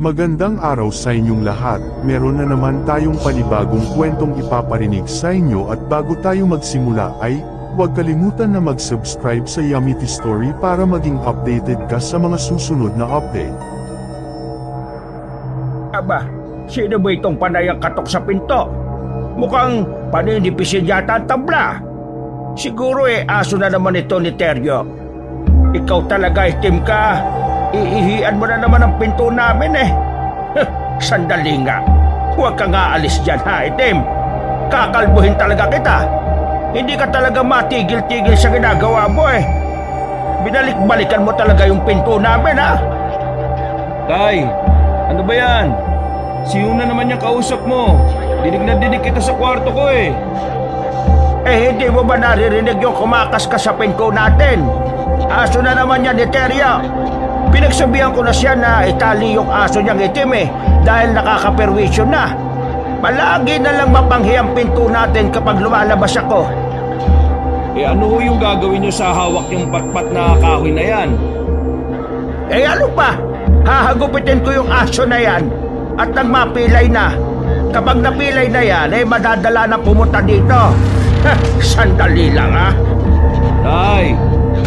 Magandang araw sa inyong lahat, meron na naman tayong panibagong kwentong ipaparinig sa inyo at bago tayo magsimula ay, huwag kalimutan na mag-subscribe sa Yummy Tea Story para maging updated ka sa mga susunod na update. Aba, sino ba itong panayang katok sa pinto? Mukhang paninipisin yata ang tabla. Siguro aso na naman ito ni Teryo. Ikaw talaga itim ka. Iihian mo na naman ang pinto namin Sandali nga. Huwag ka nga alis dyan ha, itim. Kakalbuhin talaga kita. Hindi ka talaga matigil-tigil sa ginagawa mo Binalik-balikan mo talaga yung pinto namin ha. Tay, ano ba yan? Sino na naman yung kausap mo? Dinig na dinig kita sa kwarto ko hindi mo ba naririnig yung kumakaskas sa pinto natin? Aso na naman yan ni Teryo. Pinagsabihan ko na siya na itali yung aso niyang itim dahil nakakaperwisyon na. Palagi na lang mapanghi ang pinto natin kapag lumalabas ako. Ano yung gagawin niyo sa hawak yung patpat na kahoy na yan? Ano pa? Hahagupitin ko yung aso na yan at nang mapilay na. Kapag napilay na yan, madadala na pumunta dito. Sandali lang Tay,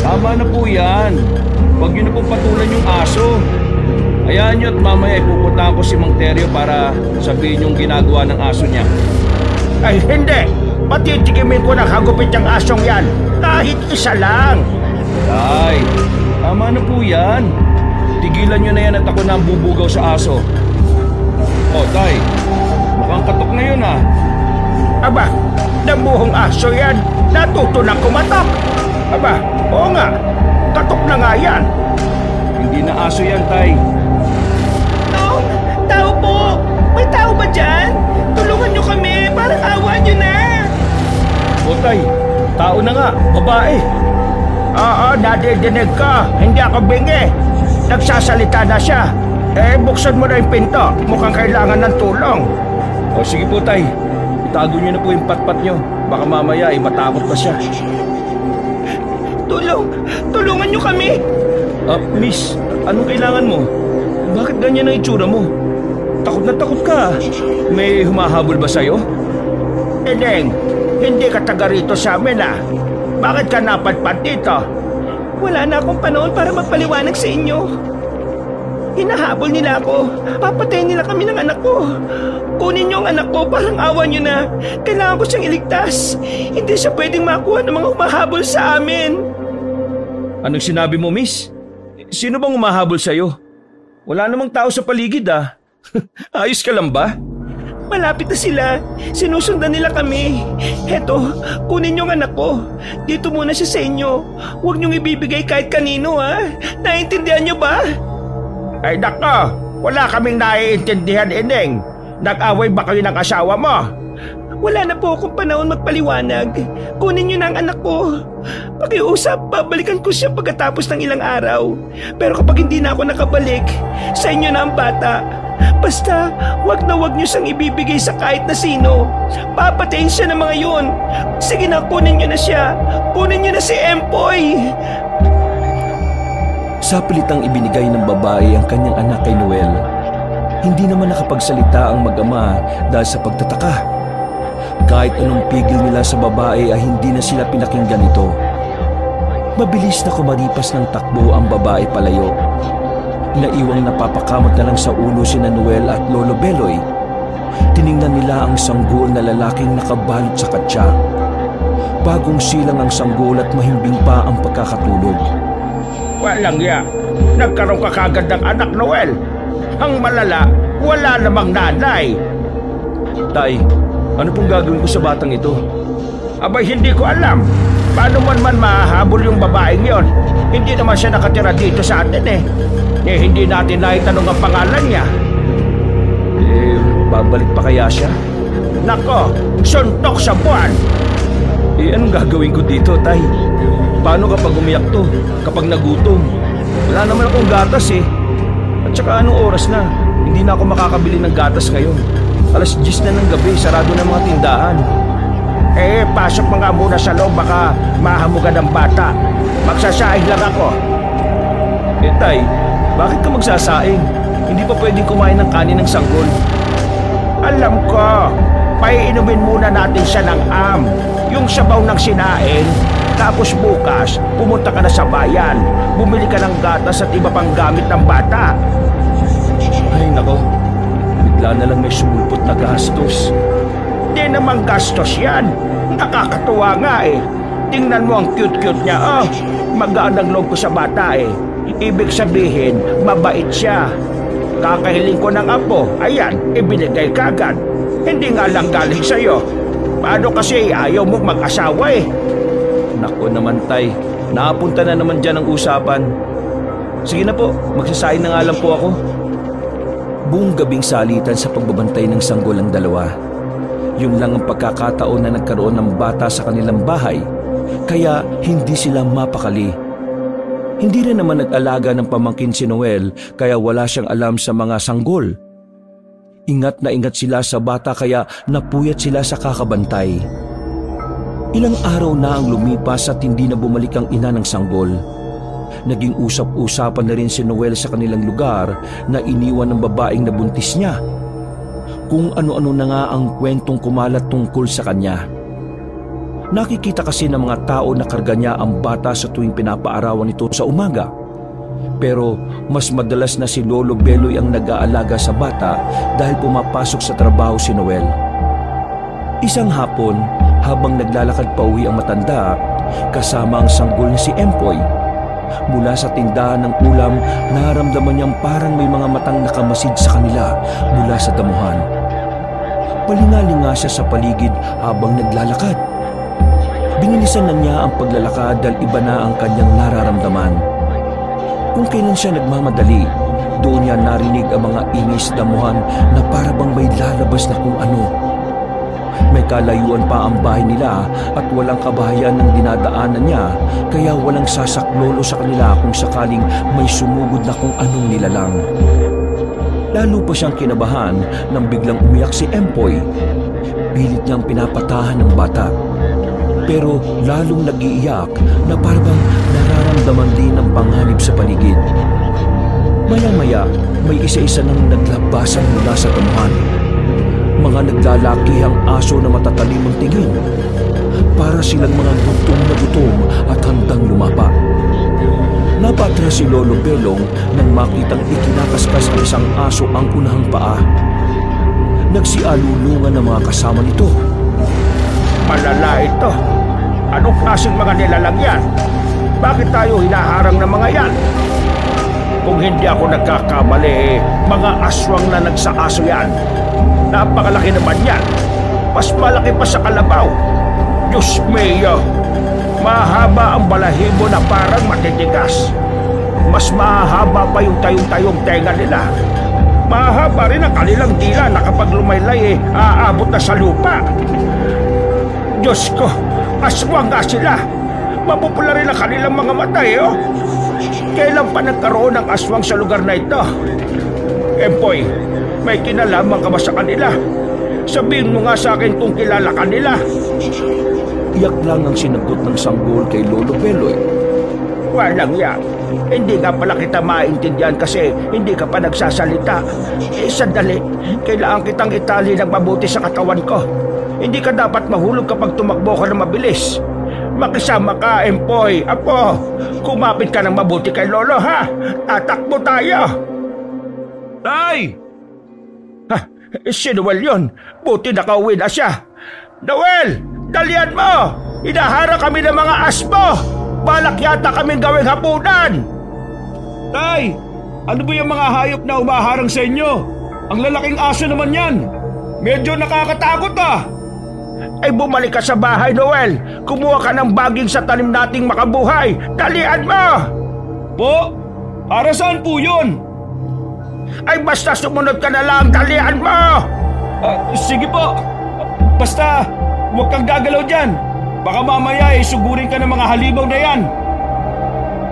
tama na po yan. Huwag niyo na pong patulan yung aso. Hayaan niyo at mamaya ipupuntahan ko si Mang Teryo para sabihin yung ginagawa ng aso niya. Ay hindi! Patitikimin ko ng hagupit yung asong yan. Kahit isa lang. Tay, tama na po yan. Tigilan niyo na yan at ako na ang bubugaw sa aso. Tay, mukhang katok na yun Aba, nabuhong aso yan. Natuto na kumatak. Aba, oo nga. Katok na nga yan. Hindi na aso yan, Tay. No, tao po. May tao ba dyan? Tulungan nyo kami. Parang awa nyo na. Tay, tao na nga. Babae. Oo, nadidinig ka. Hindi ako bingi. Nagsasalita na siya. Buksan mo na yung pinto. Mukhang kailangan ng tulong. Sige po, Tay. Itago nyo na po yung patpat nyo. Baka mamaya matakot pa siya. Tulungan nyo kami. Miss, anong kailangan mo? Bakit ganyan ang itsura mo? Takot na takot ka. May humahabol ba sa'yo? Eneng, hindi ka taga rito sa amin Bakit ka napadpad dito? Wala na akong panahon para magpaliwanag sa inyo. Hinahabol nila ako. Papatayin nila kami ng anak ko. Kunin niyo ang anak ko, parang awa niyo na. Kailangan ko siyang iligtas. Hindi siya pwedeng makuha ng mga humahabol sa amin. Anong sinabi mo, miss? Sino bang humahabol sa'yo? Wala namang tao sa paligid Ayos ka lang ba? Malapit na sila. Sinusundan nila kami. Heto, kunin niyo ang anak ko. Dito muna siya sa inyo. Huwag niyong ibibigay kahit kanino Naiintindihan niyo ba? Ay nako, wala kaming naiintindihan, Ineng. Nag-away ba kayo ng asawa mo? Wala na po akong panahon magpaliwanag. Kunin niyo na ang anak ko. Pakiusap, babalikan ko siya pagkatapos ng ilang araw. Pero kapag hindi na ako nakabalik, sa inyo na ang bata. Basta, wag niyo siyang ibibigay sa kahit na sino. Papatayin siya ng mga yun. Sige na, kunin niyo na siya. Kunin niyo na si Empoy. Sapilitang ibinigay ng babae ang kanyang anak kay Noel. Hindi naman nakapagsalita ang mag-ama dahil sa pagtataka. Kahit anong pigil nila sa babae ay hindi na sila pinakinggan ito. Mabilis na kumaripas ng takbo ang babae palayo. Naiwang napapakamot na lang sa ulo sina Noel at Lolo Beloy. Tiningnan nila ang sanggol na lalaking nakabalot sa katsa. Bagong silang ang sanggol at mahimbing pa ang pagkakatulog. Walang nagkaroon ka kagad ng anak, Noel. Ang malala, wala namang nanay. Tay, ano pong gagawin ko sa batang ito? Abay, hindi ko alam. Paano man mahahabol yung babaeng yon? Hindi naman siya nakatira dito sa atin hindi natin naitanong ang pangalan niya. Babalik pa kaya siya? Nako, suntok sa buwan. Anong gagawin ko dito, Tay? Paano kapag umiyak to? Kapag nagutom? Wala naman akong gatas At saka anong oras na? Hindi na ako makakabili ng gatas ngayon. 10:00 na ng gabi, sarado na mga tindahan. Pasok mo nga muna sa loob, baka mahamugan ng bata. Magsasaing lang ako. Tay, bakit ka magsasaing? Hindi pa pwedeng kumain ng kanin ng sanggol. Alam ko, paiinumin muna natin siya ng yung sabaw ng sinain. Tapos bukas, pumunta ka na sa bayan. Bumili ka ng gatas at iba pang gamit ng bata. Ay nako, bigla na lang may sumulpot na gastos. Di naman gastos yan. Nakakatuwa nga eh. Tingnan mo ang cute-cute niya. Magaan ang loob ko sa bata eh. Ibig sabihin, mabait siya. Kakahiling ko ng apo, ayan, ibinigay kagad. Hindi nga lang galing sa'yo. Paano kasi ayaw mo mag-asawa eh? Nako naman tay, napunta na naman dyan ang usapan. Sige na po, magsasain na nga lang po ako. Buong gabing salitan sa pagbabantay ng sanggol ang dalawa. Yun lang ang pagkakataon na nagkaroon ng bata sa kanilang bahay, kaya hindi sila mapakali. Hindi rin naman nag-alaga ng pamangkin si Noel, kaya wala siyang alam sa mga sanggol. Ingat na ingat sila sa bata kaya napuyat sila sa kakabantay. Ilang araw na ang lumipas at hindi na bumalik ang ina ng sanggol. Naging usap-usapan na rin si Noel sa kanilang lugar na iniwan ng babaeng nabuntis niya. Kung ano-ano na nga ang kwentong kumalat tungkol sa kanya. Nakikita kasi ng mga tao na karga niya ang bata sa tuwing pinapaarawan nito sa umaga. Pero mas madalas na si Lolo Beloy ang nag-aalaga sa bata dahil pumapasok sa trabaho si Noel. Isang hapon, habang naglalakad pa uwi ang matanda, kasama ang sanggol na si Empoy. Mula sa tindahan ng ulam, naramdaman niyang parang may mga matang nakamasid sa kanila mula sa damuhan. Palingalinga siya sa paligid habang naglalakad. Binilisan na niya ang paglalakad dahil iba na ang kanyang nararamdaman. Kung kailan siya nagmamadali, doon niya narinig ang mga ingay sa damuhan na parabang may lalabas na kung ano. May kalayuan pa ang bahay nila at walang kabahayan ng dinadaanan niya, kaya walang sasaklolo sa kanila kung sakaling may sumugod na kung anong nilalang. Lalo pa siyang kinabahan nang biglang umiyak si Empoy. Pilit niyang pinapatahan ng bata. Pero lalong nag-iiyak na parang nararamdaman din ng panganib sa paligid. Maya-maya, may isa-isa nang naglabasan mula sa damuhan. Mga naglalakihang aso na matatalim ang tingin. Para silang mga gutom na gutom at handang lumapa. Napatra si Lolo Belong nang makitang ikinakaskas ang isang aso ang unahang paa. Nagsialulungan ng mga kasama nito. Malala ito. Anong klaseng mga nilalang yan? Bakit tayo hinaharang ng mga yan? Kung hindi ako nagkakamali, mga aswang na nagsaaso yan. Napakalaki naman yan. Mas malaki pa sa kalabaw. Diyos mio, mahaba ang balahibo na parang matitigas. Mas mahaba pa yung tayong-tayong tenga nila. Mahaba rin ang kanilang dila na kapag lumaylay aabot na sa lupa. Diyos ko, aswang nga sila. Mapupular rin ang kanilang mga mata Kailan pa nagkaroon ng aswang sa lugar na ito? Empoy, may kinalaman ka ba sa kanila? Sabihin mo nga sa akin kung kilala ka nila. Iyak lang ang sinagot ng sanggol kay Lolo Beloy. Walang yan. Hindi nga pala kita maintindihan kasi hindi ka pa nagsasalita. Sandali, kailangan kitang itali ng mabuti sa katawan ko. Hindi ka dapat mahulog kapag tumakbo ka na mabilis. Makisama ka, Empoy. Apo, kumapit ka ng mabuti kay Lolo, ha? Tatakbo tayo. Tay! Si Noel yun. Buti nakauwi na siya. Noel! Dalian mo! Hinahara kami ng mga aspo! Balak yata kaming gawing hapunan! Tay! Ano ba yung mga hayop na umaharang sa inyo? Ang lalaking aso naman yan! Medyo nakakatakot Ay bumalik ka sa bahay, Noel! Kumuha ka ng baging sa tanim nating makabuhay! Dalian mo! Po? Para saan po yun? Ay basta sumunod ka na lang! Dalian mo! Sige po! Basta huwag kang gagalaw dyan! Baka mamaya sugurin ka ng mga halimaw na yan!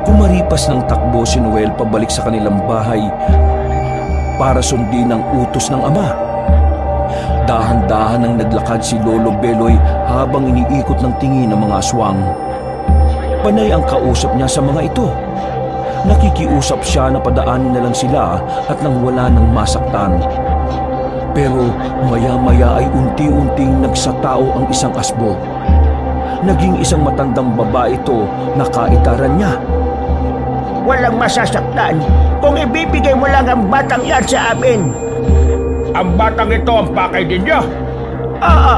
Kumaripas ng takbo si Noel pabalik sa kanilang bahay para sundin ang utos ng ama. Dahan-dahan ang naglakad si Lolo Beloy habang iniikot ng tingin ng mga aswang. Panay ang kausap niya sa mga ito. Nakikiusap siya na padaanin na lang sila at nang wala nang masaktan. Pero maya-maya ay unti-unting nagsatao ang isang asbo. Naging isang matandang babae ito na kaitaran niya. Walang masasaktan kung ibibigay mo lang ang batang yan sa amin. Ang batang ito ang pakay ninyo? Oo.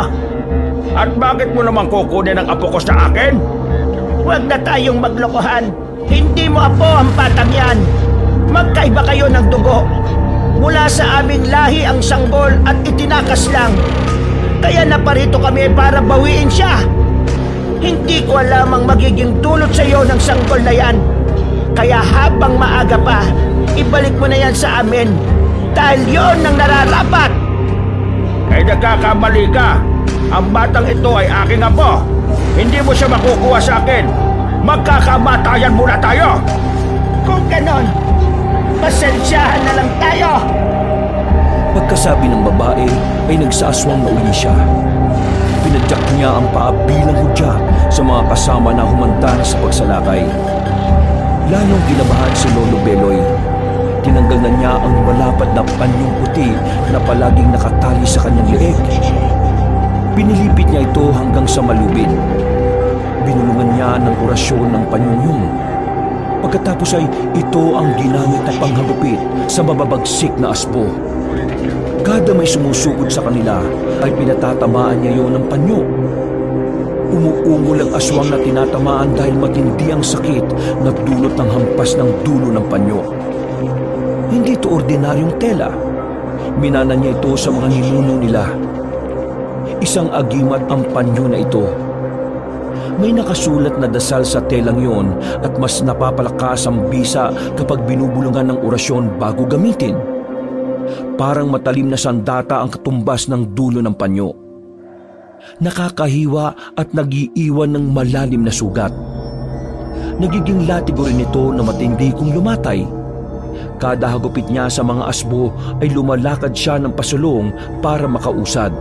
At bakit mo naman kukunin ang apo ko sa akin? Huwag na tayong maglokohan. Hindi mo apo ang batang yan. Magkaiba kayo ng dugo. Mula sa aming lahi ang sanggol at itinakas lang. Kaya naparito kami para bawiin siya. Hindi ko alam ang magiging dulot sa iyo ng sanggol na yan. Kaya habang maaga pa, ibalik mo na yan sa amin. Dahil yon ang nararapat. Ay nagkakamali ka. Ang batang ito ay aking apo. Hindi mo siya makukuha sa akin. Magkakamatayan muna tayo. Kung ganon, pasensyahan na lang tayo. Pagkasabi ng babae ay nagsaaswang na uli siya. Pinadyak niya ang paa bilang hudya sa mga kasama na humanda na sa pagsalakay. Lalong kinabahan si Lolo Beloy. Tinanggal na niya ang malapad na panyong puti na palaging nakatali sa kanyang leeg. Pinilipit niya ito hanggang sa malubid. Binulungan niya ng orasyon ng panyong yun. Pagkatapos ay ito ang ginamit na panghagupit sa mababagsik na asbo. Kada may sumusugod sa kanila ay pinatatamaan niya yun ng panyo. Umuungol ang aswang na tinatamaan dahil matindi ang sakit na dulot ng hampas ng dulo ng panyo. Hindi ito ordinaryong tela. Minana niya ito sa mga ninuno nila. Isang agimat ang panyo na ito. May nakasulat na dasal sa telang yon at mas napapalakas ang bisa kapag binubulungan ng orasyon bago gamitin. Parang matalim na sandata ang katumbas ng dulo ng panyo. Nakakahiwa at nagiiwan ng malalim na sugat. Nagiging latigo rin ito na matindi kung lumatay. Kada hagupit niya sa mga asbo ay lumalakad siya ng pasulong para makausad.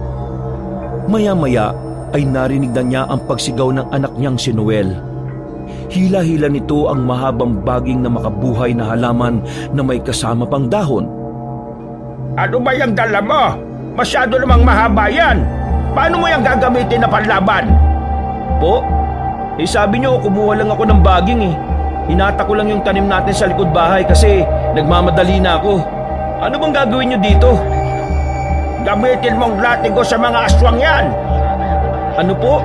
Maya-maya ay narinig na niya ang pagsigaw ng anak niyang si Noel. Hila-hila nito ang mahabang baging na makabuhay na halaman na may kasama pang dahon. Ano ba yung dala mo? Masyado namang mahaba yan. Paano mo yung gagamitin na panlaban? Po? Sabi niyo kumuha lang ako ng baging eh. Hinata ko lang yung tanim natin sa likod bahay kasi nagmamadali na ako. Ano bang gagawin niyo dito? Gamitin mong latigo sa mga aswang yan. Ano po?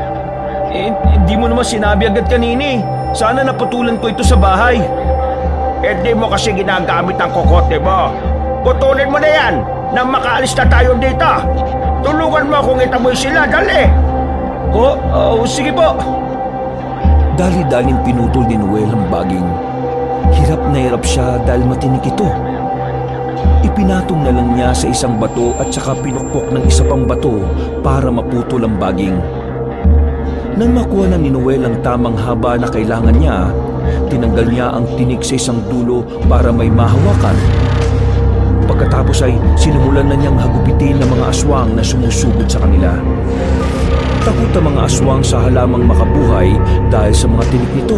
Hindi mo naman sinabi agad kanini. Sana naputulan ko ito sa bahay. Hindi mo kasi ginagamit ang kokote mo. Putulin mo na yan nang makaalis na tayo dito. Tulungan mo kung itaboy sila, dali. Sige po. Dali-daling pinutol ni Noel ang baging. Hirap na hirap siya dahil matinik ito. Ipinatong na lang niya sa isang bato at saka pinukpok ng isa pang bato para maputol ang baging. Nang makuha na ni Noel ang tamang haba na kailangan niya, tinanggal niya ang tinik sa isang dulo para may mahawakan. Pagkatapos ay sinumulan na niyang hagupitin ng mga aswang na sumusugod sa kanila. Takot ang mga aswang sa halamang makabuhay dahil sa mga tinik nito.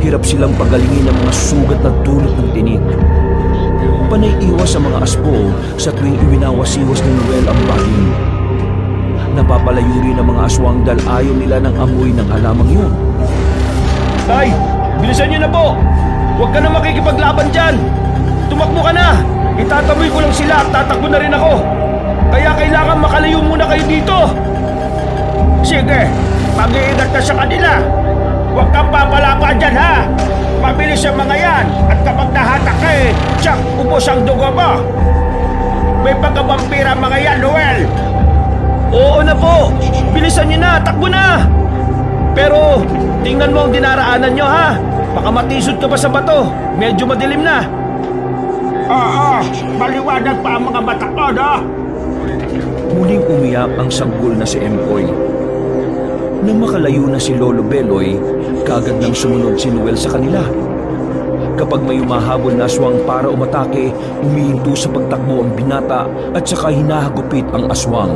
Hirap silang pagalingin ng mga sugat na dulot ng tinik. Panay iwas sa mga aspo sa tuwing iwinawasiwas ni Noel ang baging. Napapalayo rin ang mga aswang dahil ayaw nila ng amoy ng halamang yun. Tay, bilisan niyo na po! Huwag ka na makikipaglaban dyan! Tumakbo ka na! Itataboy ko lang sila at tatakbo na rin ako! Kaya kailangan makalayo muna kayo dito! Sige, mag-iingat ka sa kanila. Huwag kang papalapa dyan, ha? Mabilis ang mga yan at kapag nahatak ka tsak, ubos ang dugo mo. May pagkabampira mga yan, Noel. Oo na po! Bilisan niyo na! Takbo na! Pero tingnan mo ang dinaraanan niyo, ha? Baka matisod ka pa sa bato. Medyo madilim na. Oo, maliwanag pa ang mga mata ko, no? Muling umiyak ang sanggol na si Empoy. Nang makalayo na si Lolo Beloy, kaagad nang sumunod si Noel sa kanila. Kapag may umahabol na aswang para umatake, umihinto sa pagtakbo ang binata at saka hinahagupit ang aswang.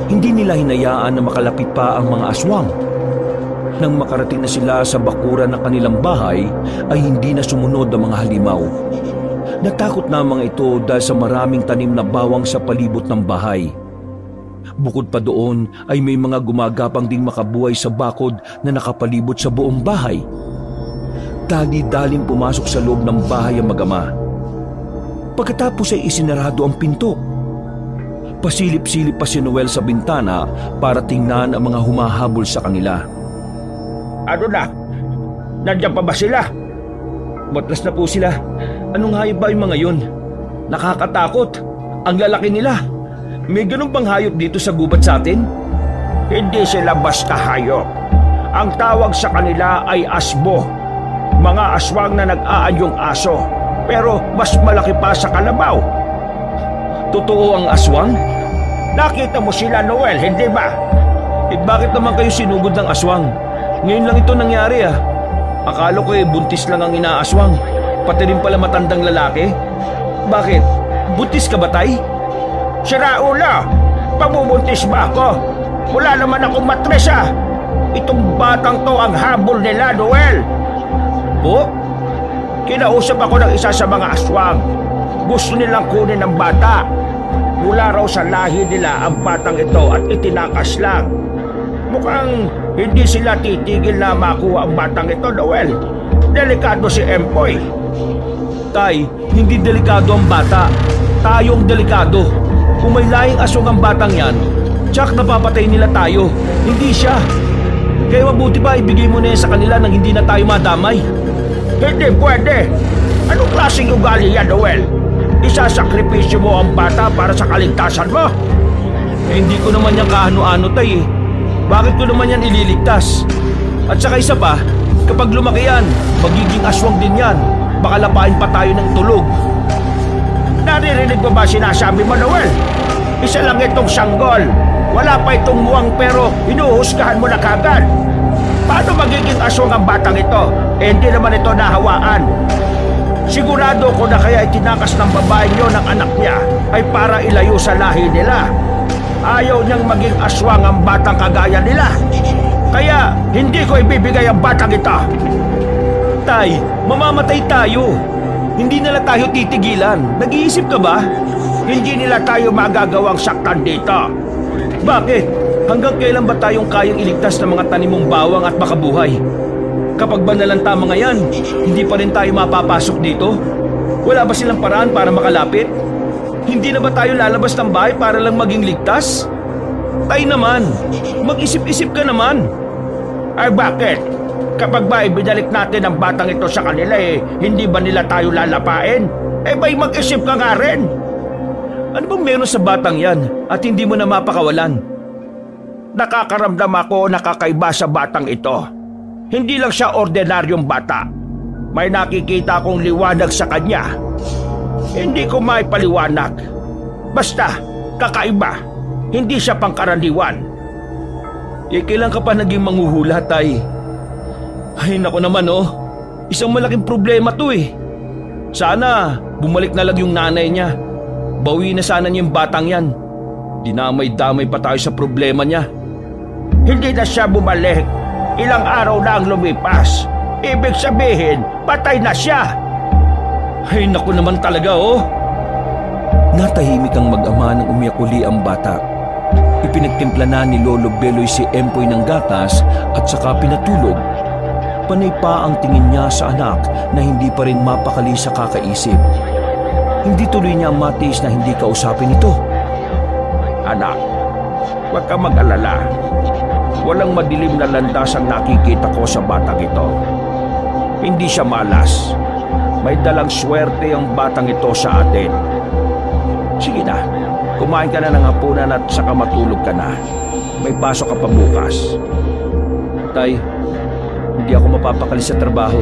Hindi nila hinayaan na makalapit pa ang mga aswang. Nang makarating na sila sa bakuran ng kanilang bahay, ay hindi na sumunod ang mga halimaw. Natakot na ang mga ito dahil sa maraming tanim na bawang sa palibot ng bahay. Bukod pa doon ay may mga gumagapang ding makabuhay sa bakod na nakapalibot sa buong bahay. Dali-daling pumasok sa loob ng bahay ang mag-ama. Pagkatapos ay isinarado ang pinto. Pasilip-silip pa si Noel sa bintana para tingnan ang mga humahabol sa kanila. Ano na? Nandiyan pa ba sila? Matlas na po sila. Anong hayop ba yung mga yun? Nakakatakot. Ang lalaki nila. May ganun bang hayop dito sa gubat sa atin? Hindi sila basta hayop. Ang tawag sa kanila ay asbo. Mga aswang na nag-aanyong aso. Pero mas malaki pa sa kalabaw. Totoo ang aswang? Nakita mo sila, Noel, hindi ba? Bakit naman kayo sinugod ng aswang? Ngayon lang ito nangyari ah. Akala ko buntis lang ang inaaswang. Pati rin pala matandang lalaki. Bakit? Buntis ka ba, tay? Sira ulo! Pabubuntis ba ako? Wala naman akong matres ah! Itong batang to ang habol nila, Noel! Po? Kinausap ako ng isa sa mga aswang. Gusto nilang kunin ang bata. Mula raw sa lahi nila ang batang ito at itinakas lang. Mukhang hindi sila titigil na makuha ang batang ito, Noel. Delikado si Empoy. Tay, hindi delikado ang bata. Tayo ang delikado. Kung may lahing aswang ang batang yan, tsak napapatay nila tayo. Hindi siya. Kaya mabuti pa ibigay mo na yan sa kanila nang hindi na tayo madamay. Hindi pwede. Anong klaseng ugali yan, Noel? Isasakripisyo mo ang bata para sa kaligtasan mo? Hindi ko naman yan kaano-ano, tay eh. Bakit ko naman yan ililigtas? At saka isa pa, kapag lumaki yan, magiging aswang din yan. Baka lapain pa tayo ng tulog. Naririnig mo ba sinasabi mo, Noel? Isa lang itong sanggol. Wala pa itong muwang pero hinuhusgahan mo na kagad. Paano magiging aswang ang batang ito? Hindi naman ito nahawaan. Sigurado ko na kaya itinakas ng babae niyo ng anak niya ay para ilayo sa lahi nila. Ayaw niyang maging aswang ang batang kagaya nila. Kaya hindi ko ibibigay ang batang ito. Tay, mamamatay tayo. Hindi nila tayo titigilan. Nag-iisip ka ba? Hindi nila tayo magagawang saktan dito. Bakit? Hanggang kailan ba tayong kayang iligtas ng mga tanimong bawang at makabuhay? Kapag ba nalanta mga yan, hindi pa rin tayo mapapasok dito? Wala ba silang paraan para makalapit? Hindi na ba tayo lalabas ng bahay para lang maging ligtas? Tay naman, mag-isip-isip ka naman. Ay bakit? Kapag ba ibinalik natin ang batang ito sa kanila hindi ba nila tayo lalapain? Ba'y mag-isip ka nga rin? Ano bang meron sa batang yan at hindi mo na mapakawalan? Nakakaramdam ako na kakaiba sa batang ito. Hindi lang siya ordinaryong bata. May nakikita akong liwanag sa kanya. Hindi ko maipaliwanag. Basta, kakaiba. Hindi siya pangkaraniwan. Kailan ka pa naging manghuhula, tay? Ay, naku naman Isang malaking problema to eh. Sana, bumalik na lang yung nanay niya. Bawi na sana niya yung batang yan. Dinamay-damay pa tayo sa problema niya. Hindi na siya bumalik. Ilang araw na ang lumipas. Ibig sabihin, patay na siya. Ay, naku naman talaga Natahimik ang mag-ama nang umiyak uli ang bata. Ipinagtimpla na ni Lolo Beloy si Empoy ng gatas at saka pinatulog. Panay pa ang tingin niya sa anak na hindi pa rin mapakali sa kakaisip. Hindi tuloy niya matiis na hindi kausapin ito. Anak, huwag ka mag-alala. Walang madilim na landas ang nakikita ko sa batang ito. Hindi siya malas. May dalang swerte ang batang ito sa atin. Sige na, kumain ka na ng hapunan at saka matulog ka na. May pasok ka pa bukas. Tay, hindi ako mapapakali sa trabaho.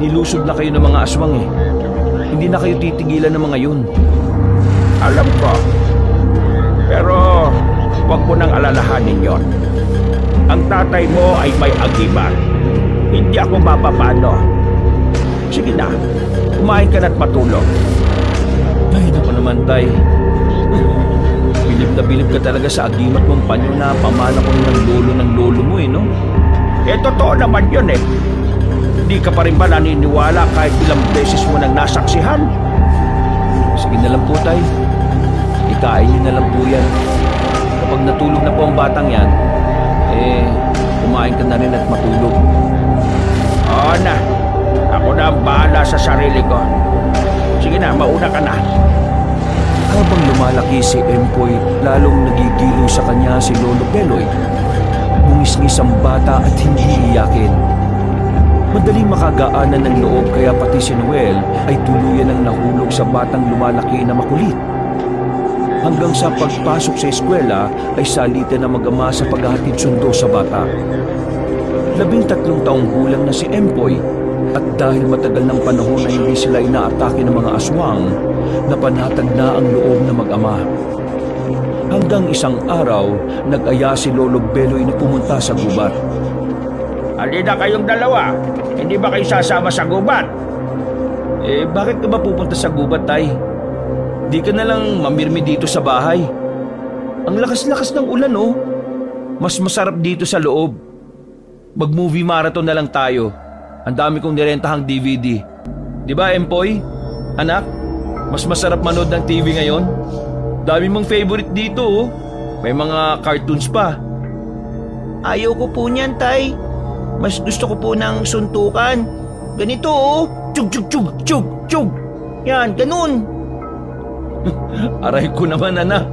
Nilusog na kayo ng mga aswang eh. Hindi na kayo titigilan ng mga yun. Alam ko. Pero huwag mo nang alalahanin yon. Ang tatay mo ay may agiman. Hindi ako mapapano. Sige na, kumain ka na't matulog. Ay, naku naman, tay. Bilib na bilib ka talaga sa agimat mong panyo na pamana ko ng lolo mo no? Totoo naman yun eh. Hindi ka pa rin ba naniniwala kahit ilang beses mo nang nasaksihan? Sige na lang po, Tay. Ikain niyo na lang po yan. Kapag natulog na po ang batang yan, kumain ka na rin at matulog. Oo na. Ako na ang bahala sa sarili ko. Sige na, mauna ka na. Habang lumalaki si Empoy, lalong nagigiliw sa kanya si Lolo Beloy. Bungis-ngis ang bata at hindi iyakin. Madaling makagaanan ng loob kaya pati si Noel ay tuluyan ang nahulog sa batang lumalaki na makulit. Hanggang sa pagpasok sa eskwela ay salitan na mag-ama sa paghahatid sundo sa bata. 13 taong gulang na si Empoy at dahil matagal ng panahon na hindi sila inaatake ng mga aswang, napanatag na ang loob na mag-ama. Hanggang isang araw, nag-aya si Lolo Beloy na pumunta sa gubat. Halina kayong dalawa. Hindi ba kayo sasama sa gubat? Bakit ka ba pupunta sa gubat, Tay? Di ka na lang mamirmi dito sa bahay. Ang lakas-lakas ng ulan, oh. Mas masarap dito sa loob. Mag-movie marathon na lang tayo. Ang dami kong nirentahang DVD. Di ba, Empoy? Anak, mas masarap manood ng TV ngayon. Dami mong favorite dito, oh. May mga cartoons pa. Ayaw ko po niyan, Tay. Mas gusto ko po ng suntukan. Ganito, oh. Chug, chug, chug, chug, chug. Yan, ganun. Aray ko naman, anak.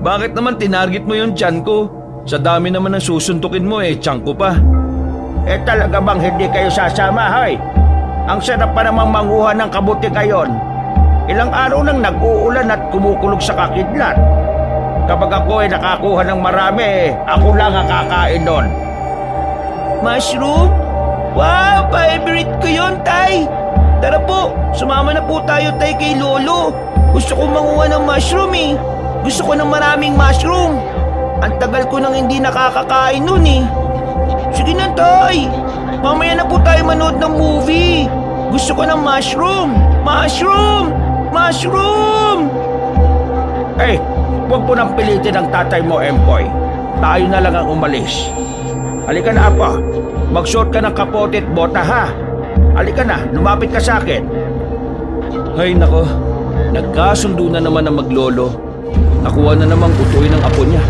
Bakit naman tinarget mo yung tiyan ko? Sa dami naman ng susuntukin mo, tiyan ko pa. Talaga bang hindi kayo sasama, hay? Ang sarap pa namang manguha ng kabuti ngayon. Ilang araw nang nag-uulan at kumukulog sa kakidlat. Kapag ako ay nakakuha ng marami, ako lang ang kakain doon. Mushroom? Wow, favorite ko yun, Tay. Tara po, sumama na po tayo, Tay, kay Lolo. Gusto ko manguha ng mushroom eh. Gusto ko ng maraming mushroom. Ang tagal ko nang hindi nakakakain nun eh. Sige na, Tay. Mamaya na po tayo manood ng movie. Gusto ko ng mushroom. Mushroom! Mushroom! Huwag po nang pilitin ang tatay mo, Empoy. Tayo na lang ang umalis. Halika na, Apo. Magsuot ka ng kapote at bota, ha? Halika na, lumapit ka sa akin. Ay, nako. Nagkasundo na naman ang maglolo. Nakuha na namang utuin ng apo niya.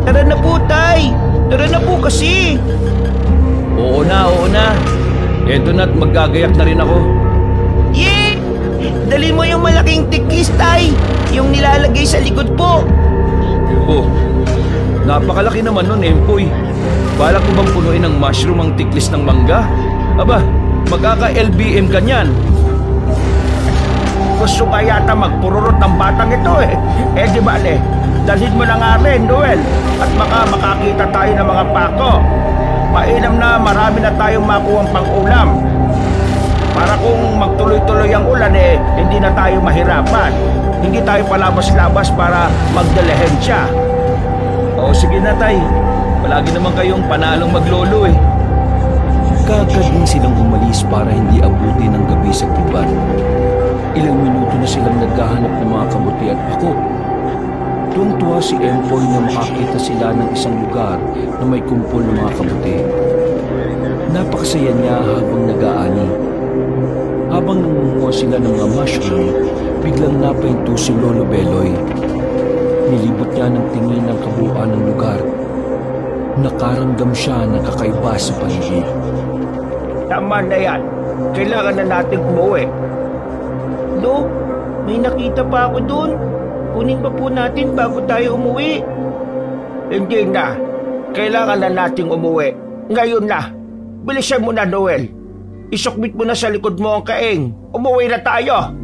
Tara na po, Tay. Tara na po kasi. Oo na, oo na. Eto na't maggagayak na rin ako. Yeah! Dali mo yung malaking tikis, Tay. Yung nilalagay sa likod po. Oh, napakalaki naman nun, Empoy. Balak mo bang punuin ng mushroom ang tiklis ng mangga? Aba, magkaka-LBM ka niyan. Gusto ka yata magpururot ng batang ito eh. Di bale, dalhin mo na nga rin, Noel. At baka makakita tayo ng mga pako. Mainam na marami na tayong makuhang pang-ulam. Para kung magtuloy-tuloy ang ulan hindi na tayo mahirapan. Hindi tayo palabas-labas para magdalehensya. Oo, sige na, Tay. Palagi naman kayong panalong maglolo eh. Kagad din silang umalis para hindi abuti ng gabi sa gubat. Ilang minuto na silang naghahanap ng mga kabuti at pako. Tuwang-tuwa si Empoy na makakita sila ng isang lugar na may kumpol ng mga kabuti. Napakasaya niya habang nag-aani. Habang nangunguha sila ng mga mushroom, biglang napahinto si Lolo Beloy. Nilibot niya ng tingin ang kabuuan ng lugar. Nakaramdam siya ng kakaiba sa paligid. Tama na yan. Kailangan na nating umuwi. Lo, may nakita pa ako doon. Kunin pa po natin bago tayo umuwi. Hindi na. Kailangan na nating umuwi. Ngayon na. Bilisan mo na, Noel. Isukbit mo na sa likod mo ang kaing. Umuwi na tayo.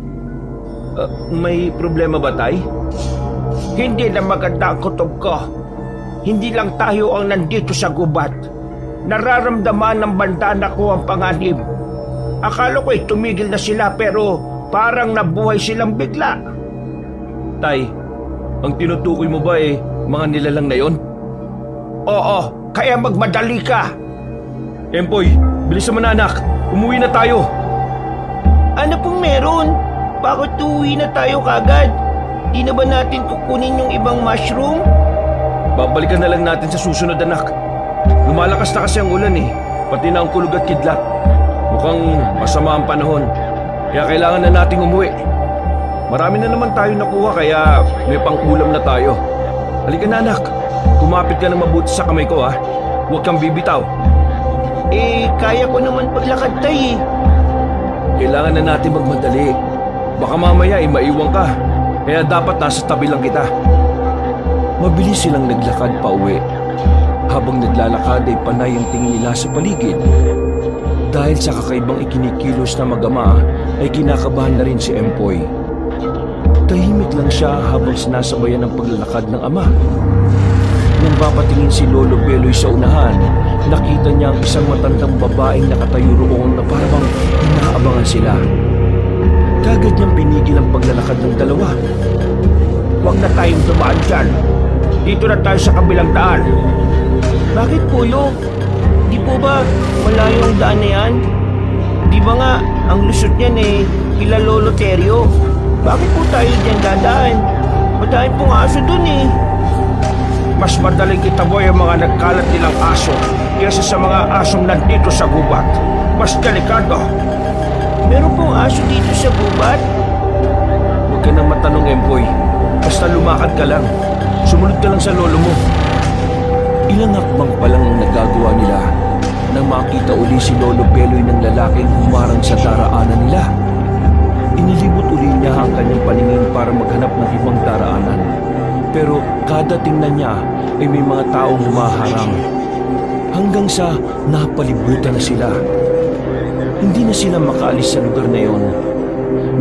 May problema ba, Tay? Hindi na maganda ang kutob ko. Hindi lang tayo ang nandito sa gubat. Nararamdaman ng bandana ko ang panganib. Akala ko'y tumigil na sila pero parang nabuhay silang bigla. Tay, ang tinutukoy mo ba mga nilalang na yon? Oo, kaya magmadali ka. Empoy, bilisan mo na, anak. Umuwi na tayo. Ano pong meron? Bakit uwi na tayo kagad? Di na ba natin kukunin yung ibang mushroom? Babalikan na lang natin sa susunod, anak. Lumalakas na kasi ang ulan eh. Pati na ang kulog at kidlat. Mukhang masama ang panahon. Kaya kailangan na nating umuwi. Marami na naman tayo nakuha kaya may pang-ulam na tayo. Halika na anak. Kumapit ka ng mabuti sa kamay ko ha. Huwag kang bibitaw. Kaya ko naman paglakad, Tay. Kailangan na natin magmadali. Baka mamaya maiwan ka. Kaya dapat nasa tabi lang kita. Mabilis silang naglakad pa uwi. Habang naglalakad ay panay ang tingin nila sa paligid. Dahil sa kakaibang ikinikilos na mag-ama ay kinakabahan na rin si Empoy. Tahimik lang siya habang sinasabayan ng paglalakad ng ama. Nang papatingin si Lolo Beloy sa unahan, nakita niya ang isang matandang babaeng nakatayo roon na parang inaabangan sila. Kagad niyang pinigil ang paglalakad ng dalawa. Huwag na tayong dumaan dyan. Dito na tayo sa kabilang daan. Bakit po, Lo? Di po ba malayo ang daan na yan? Di ba nga ang lusot niyan kila Lolo Teryo? Bakit po tayo dyan dadaan? Madami pong aso dun Mas madaling itaboy ang mga nagkalat nilang aso kaysa sa mga asong nandito sa gubat. Mas delikado. Meron pong aso dito sa gubat? Huwag ka nang matanong, Empoy. Basta lumakad ka lang. Sumunod ka lang sa lolo mo. Ilang hakbang pa lang ang nagagawa nila nang makita uli si Lolo Beloy ng lalaking humarang sa daraanan nila. Inilibot uli niya ang kanyang paningin para maghanap ng ibang daraanan. Pero kada tingnan niya ay may mga taong humaharang. Hanggang sa napalibutan na sila. Hindi na sila makaalis sa lugar na yon.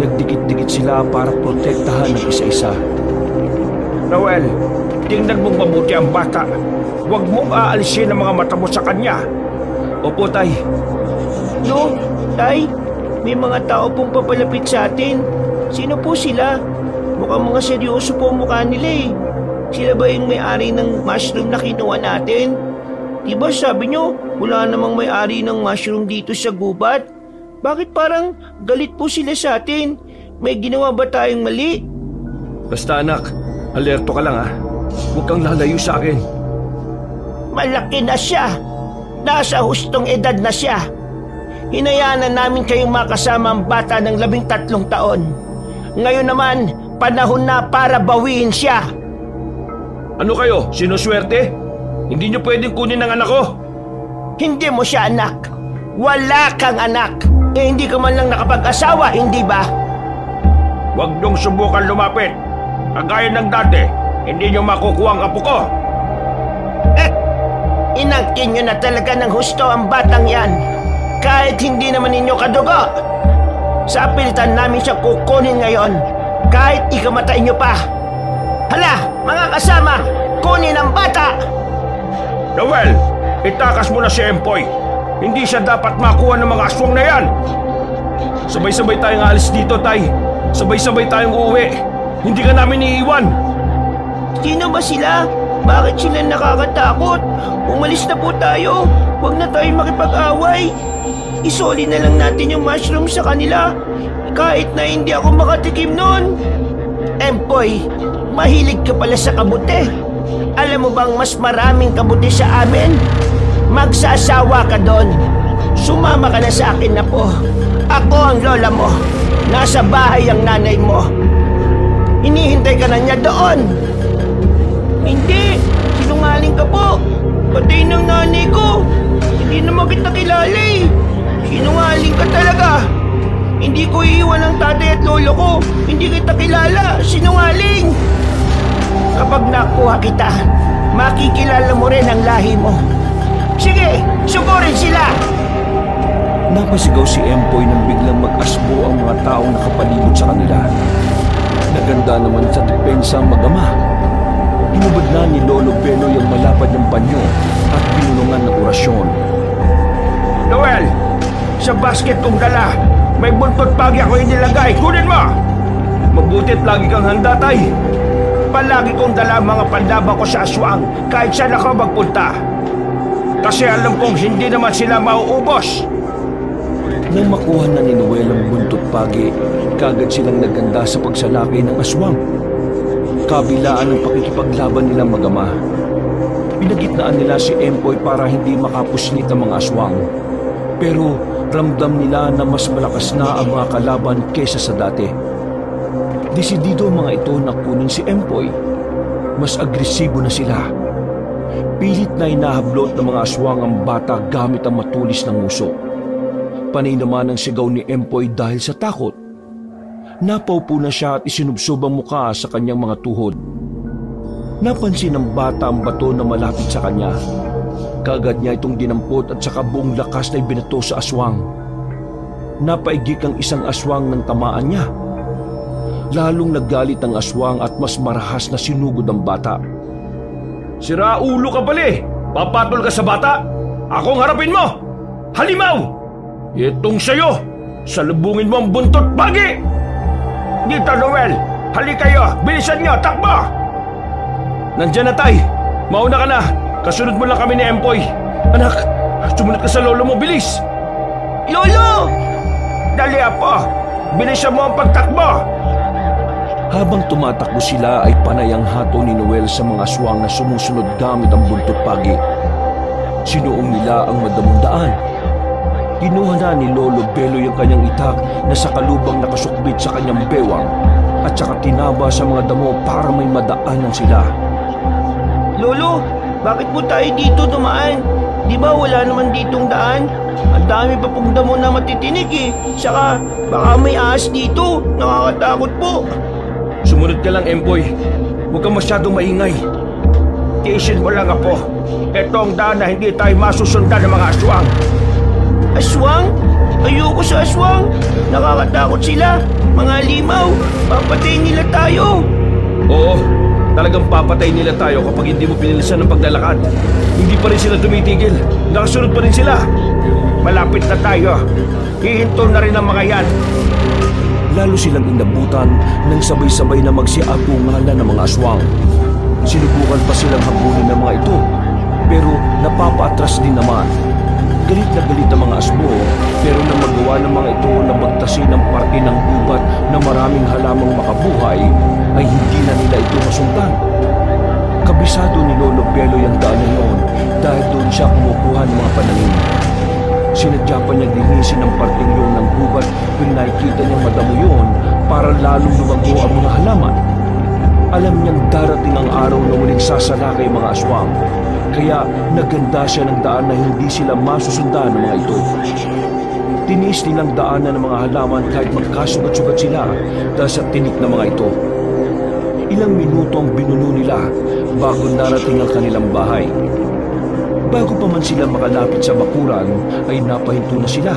Nagdikit-dikit sila para protektahan ng isa-isa. Noel, tingnan mong mabuti ang bata. Huwag mong aalisin ang mga mata mo sa kanya. Opo, Tay. No, Tay, may mga tao pong papalapit sa atin. Sino po sila? Mukhang mga seryoso po ang mukha nila Sila ba yung may-ari ng mushroom na kinuha natin? Diba sabi nyo, wala namang may-ari ng mushroom dito sa gubat? Bakit parang galit po sila sa atin? May ginawa ba tayong mali? Basta anak, alerto ka lang ha. Huwag kang lalayo sa akin. Malaki na siya. Nasa hustong edad na siya. Hinayaan na namin kayong makasama ang bata ng 13 taon. Ngayon naman, panahon na para bawiin siya. Ano kayo? Sinuswerte? Hindi niyo pwedeng kunin ang anak ko? Hindi mo siya anak. Wala kang anak. Hindi ka man lang nakapag-asawa, hindi ba? Huwag niyong subukan lumapit. Kagaya ng dati, hindi niyo makukuha ang apo ko. Inangkin niyo na talaga ng husto ang batang yan. Kahit hindi naman ninyo kadugo. Sa pilitan namin siya kukunin ngayon. Kahit ikamatay niyo pa. Hala, mga kasama, kunin ang bata! Noel, itakas mo na si Empoy. Hindi siya dapat makuha ng mga aswang na yan. Sabay-sabay tayong alis dito, Tay. Sabay-sabay tayong uuwi. Hindi ka namin iiwan. Sino ba sila? Bakit sila nakakatakot? Umalis na po tayo. Huwag na tayo makipag-away. Isoli na lang natin yung mushroom sa kanila. Kahit na hindi ako makatikim nun. Empoy, mahilig ka pala sa kabuti. Alam mo bang mas maraming kabuti sa amin? Magsasawa ka doon. Sumama ka na sa akin na po. Ako ang lola mo. Nasa bahay ang nanay mo. Hinihintay ka na niya doon. Hindi. Sinungaling ka po. Patay ng nanay ko. Hindi naman kita kilala Sinungaling ka talaga. Hindi ko iiwan ang tatay at lolo ko. Hindi kita kilala. Sinungaling. Kapag nakuha kita, makikilala mo rin ang lahi mo. Sige, sugurin sila! Napasigaw si Empoy nang biglang mag-asbo ang mga taong nakapalibot sa kanila. Naganda naman sa depensa ang mag-ama. Hinubad na ni Lolo Beloy ang malapad ng panyo at binulungan ng orasyon. Noel, sa basket kong dala, may buntot pagi ako inilagay. Kunin mo! Mabutit lagi kang handa, Tay. Palagi kong dala mga panlaban ko sa aswang kahit saan ako magpunta. Kasi alam kong hindi naman sila mauubos. Nang makuha na ni Noel ang buntot pagi, kagad silang naganda sa pagsalaki ng aswang. Kabilaan ang pakikipaglaban nilang mag-ama. Pinagitnaan nila si Empoy para hindi makapuslit ang mga aswang. Pero ramdam nila na mas malakas na ang mga kalaban kesa sa dati. Desidido ang mga ito na kunin si Empoy. Mas agresibo na sila. Pilit na inahablot ng mga aswang ang bata gamit ang matulis ng nguso. Panay naman ang sigaw ni Empoy dahil sa takot. Napaupo na siya at isinubsob ang muka sa kanyang mga tuhod. Napansin ng bata ang bato na malapit sa kanya. Kaagad niya itong dinampot at saka buong lakas na ibinato sa aswang. Napaigik ang isang aswang ng tamaan niya. Lalong naggalit ang aswang at mas marahas na sinugod ang bata. Sira ulo ka pala. Papatol ka sa bata. Akong harapin mo. Halimaw! Itong sayo. Salubungin mo ang buntot bagi. Dito, Noel. Hali kayo. Bilisan nyo. Takbo! Nandiyan na, tay. Mauna ka na. Kasunod mo lang kami ni Empoy. Anak, sumunod ka sa lolo mo. Bilis! Lolo! Dali, apo. Bilisan mo ang pagtakbo. Habang tumatakbo sila ay panay ang hato ni Noel sa mga aswang na sumusunod gamit ang buntot pagi. Sinuong nila ang madamong daan. Kinuha na ni Lolo Beloy ang kanyang itak na sa kalubang nakasukbit sa kanyang bewang at saka tinaba sa mga damo para may madaanan sila. Lolo, bakit po tayo dito dumaan? Di ba wala naman ditong daan? Ang dami pa pong damo na matitinig eh. Saka baka may ahas dito. Nakakatakot po. Sumunod ka lang, Empoy. Huwag kang masyadong maingay. Tiisin mo lang, apo. Ito ang daan na hindi tayo masusundan ng mga aswang. Aswang? Ayoko sa aswang. Nakakatakot sila. Mga limaw. Papatayin nila tayo. Oo, talagang papatay nila tayo kapag hindi mo pinilisan ng paglalakad. Hindi pa rin sila tumitigil. Nakasunod pa rin sila. Malapit na tayo. Hihinto na rin ang mga yan. Lalo silang inabutan nang sabay-sabay na magsiapungalan ng mga aswang. Sinubukan pa silang habulin ng mga ito, pero napapaatras din naman. Galit na galit ang mga asbo, pero nang magawa ng mga ito na bagtasin ang parte ng gubat na maraming halamang makabuhay, ay hindi na nila ito masundan. Kabisado ni Lolo Beloy ang daan na yun dahil doon siya kumukuha ng mga pananim. Sinadya pa niyang linisin ang parting yun ng gubat kung nakikita niyang madamo yun para lalong lumago ang mga halaman. Alam niyang darating ang araw na muling sasalakay ang mga aswang, kaya naganda siya ng daan na hindi sila masusundan ng mga ito. Tiniis nilang daanan ng mga halaman kahit magkasugat-sugat sila dahil sa tinik ng mga ito. Ilang minuto ang binuno nila bago narating ang kanilang bahay. Bago pa man sila makalapit sa bakuran ay napahinto na sila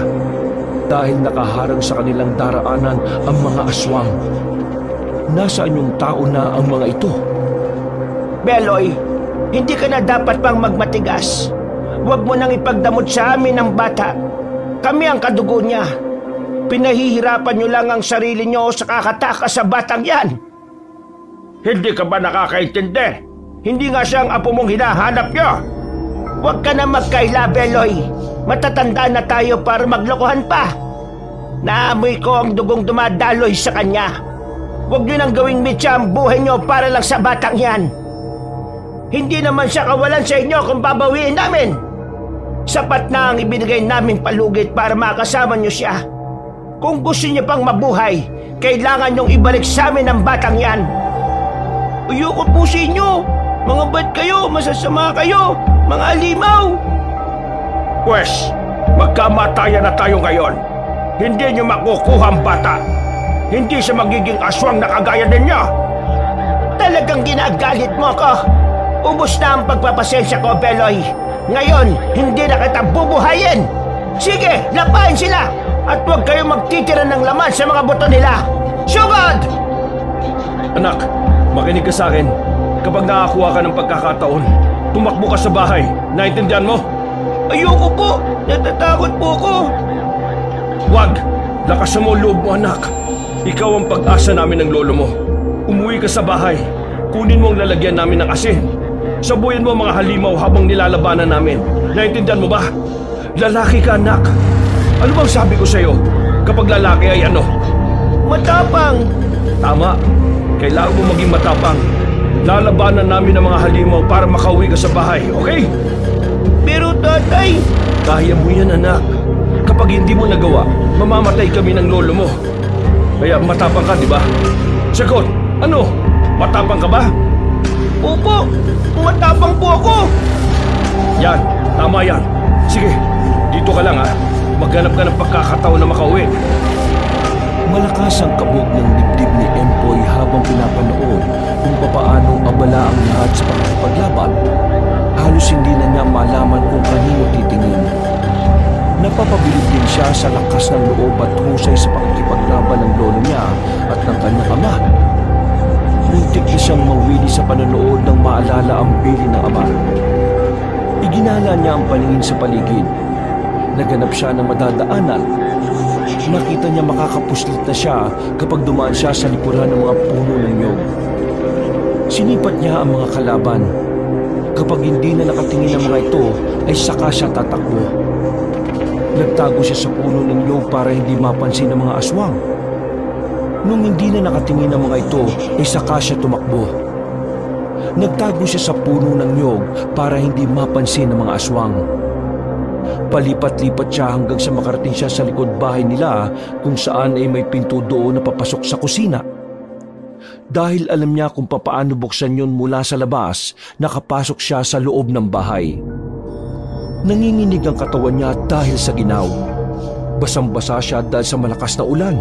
dahil nakaharang sa kanilang daraanan ang mga aswang. Nasaan yung tao na ang mga ito? Beloy, hindi ka na dapat pang magmatigas. Huwag mo nang ipagdamot sa amin ang bata. Kami ang kadugo niya. Pinahihirapan niyo lang ang sarili niyo sa kakatakas sa batang yan. Hindi ka ba nakakaintindi? Hindi nga siya ang apo mong hinahanap niyo. Huwag ka na magkaila, Beloy. Matatanda na tayo para maglokohan pa. Naamoy ko ang dugong dumadaloy sa kanya. Huwag niyo nang gawing mitya ang buhay niyo para lang sa batang yan. Hindi naman siya kawalan sa inyo kung babawiin namin. Sapat na ang ibinigay naming palugit para makasama niyo siya. Kung gusto niyo pang mabuhay, kailangan niyong ibalik sa amin ang batang yan. Ayoko po sa inyo. Mga bad kayo, masasama kayo, mga alimaw. Pwes, magkamatayan na tayo ngayon. Hindi niyo makukuha ang bata. Hindi siya magiging aswang na kagaya ninyo. Talagang ginagalit mo ako. Ubus na ang pagpapasensya ko, Beloy. Ngayon, hindi na kita bubuhayin. Sige, lapain sila. At huwag kayong magtitira ng laman sa mga buto nila. Sugod! Anak, makinig ka sa akin. Kapag nakakuha ka ng pagkakataon, tumakbo ka sa bahay. Naintindihan mo? Ayoko po. Natatakot po ko. Wag! Lakasan mo loob mo, anak. Ikaw ang pag-asa namin ng lolo mo. Umuwi ka sa bahay. Kunin mo ang lalagyan namin ng asin. Sabuyan mo ang mga halimaw habang nilalabanan namin. Naintindihan mo ba? Lalaki ka, anak. Ano bang sabi ko sa'yo? Kapag lalaki ay ano? Matapang. Tama. Kailangan mo maging matapang. lalabanan namin ang mga halimaw para makauwi ka sa bahay, okay? Pero tatay, Kaya mo yan, anak. Kapag hindi mo nagawa, mamamatay kami ng lolo mo. Kaya matapang ka, di ba? Sagot, ano? Matapang ka ba? opo, matapang po ako. Yan, tama yan. Sige, dito ka lang ha. Maghanap ka ng pagkakataon na makauwi. Malakas ang kabog ng dibdib ni Empoy habang pinapanood kung papaano abala ang lahat sa pakikipaglaban. Halos hindi na niya malaman kung kanino titingin. Napapabilib din siya sa lakas ng loob at husay sa pakikipaglaban ng lolo niya at ng kanyang ama. Muntik na siyang mawili sa panonood ng maalala ang bili ng ama. Iginala niya ang paningin sa paligid. Naganap siya ng madadaanan. Nakita niya makakapuslit na siya kapag dumaan siya sa likuran ng mga puno ng niyog. Sinipat niya ang mga kalaban. Kapag hindi na nakatingin ang mga ito, ay saka siya tatakbo. Nagtago siya sa puno ng niyog para hindi mapansin ng mga aswang. Nung hindi na nakatingin ang mga ito, ay saka siya tumakbo. Nagtago siya sa puno ng niyog para hindi mapansin ng mga aswang. Palipat-lipat siya hanggang sa makarating siya sa likod bahay nila kung saan ay may pinto doon na papasok sa kusina. Dahil alam niya kung papaano buksan yun mula sa labas, nakapasok siya sa loob ng bahay. Nanginginig ang katawan niya dahil sa ginaw. Basang-basa siya dahil sa malakas na ulan.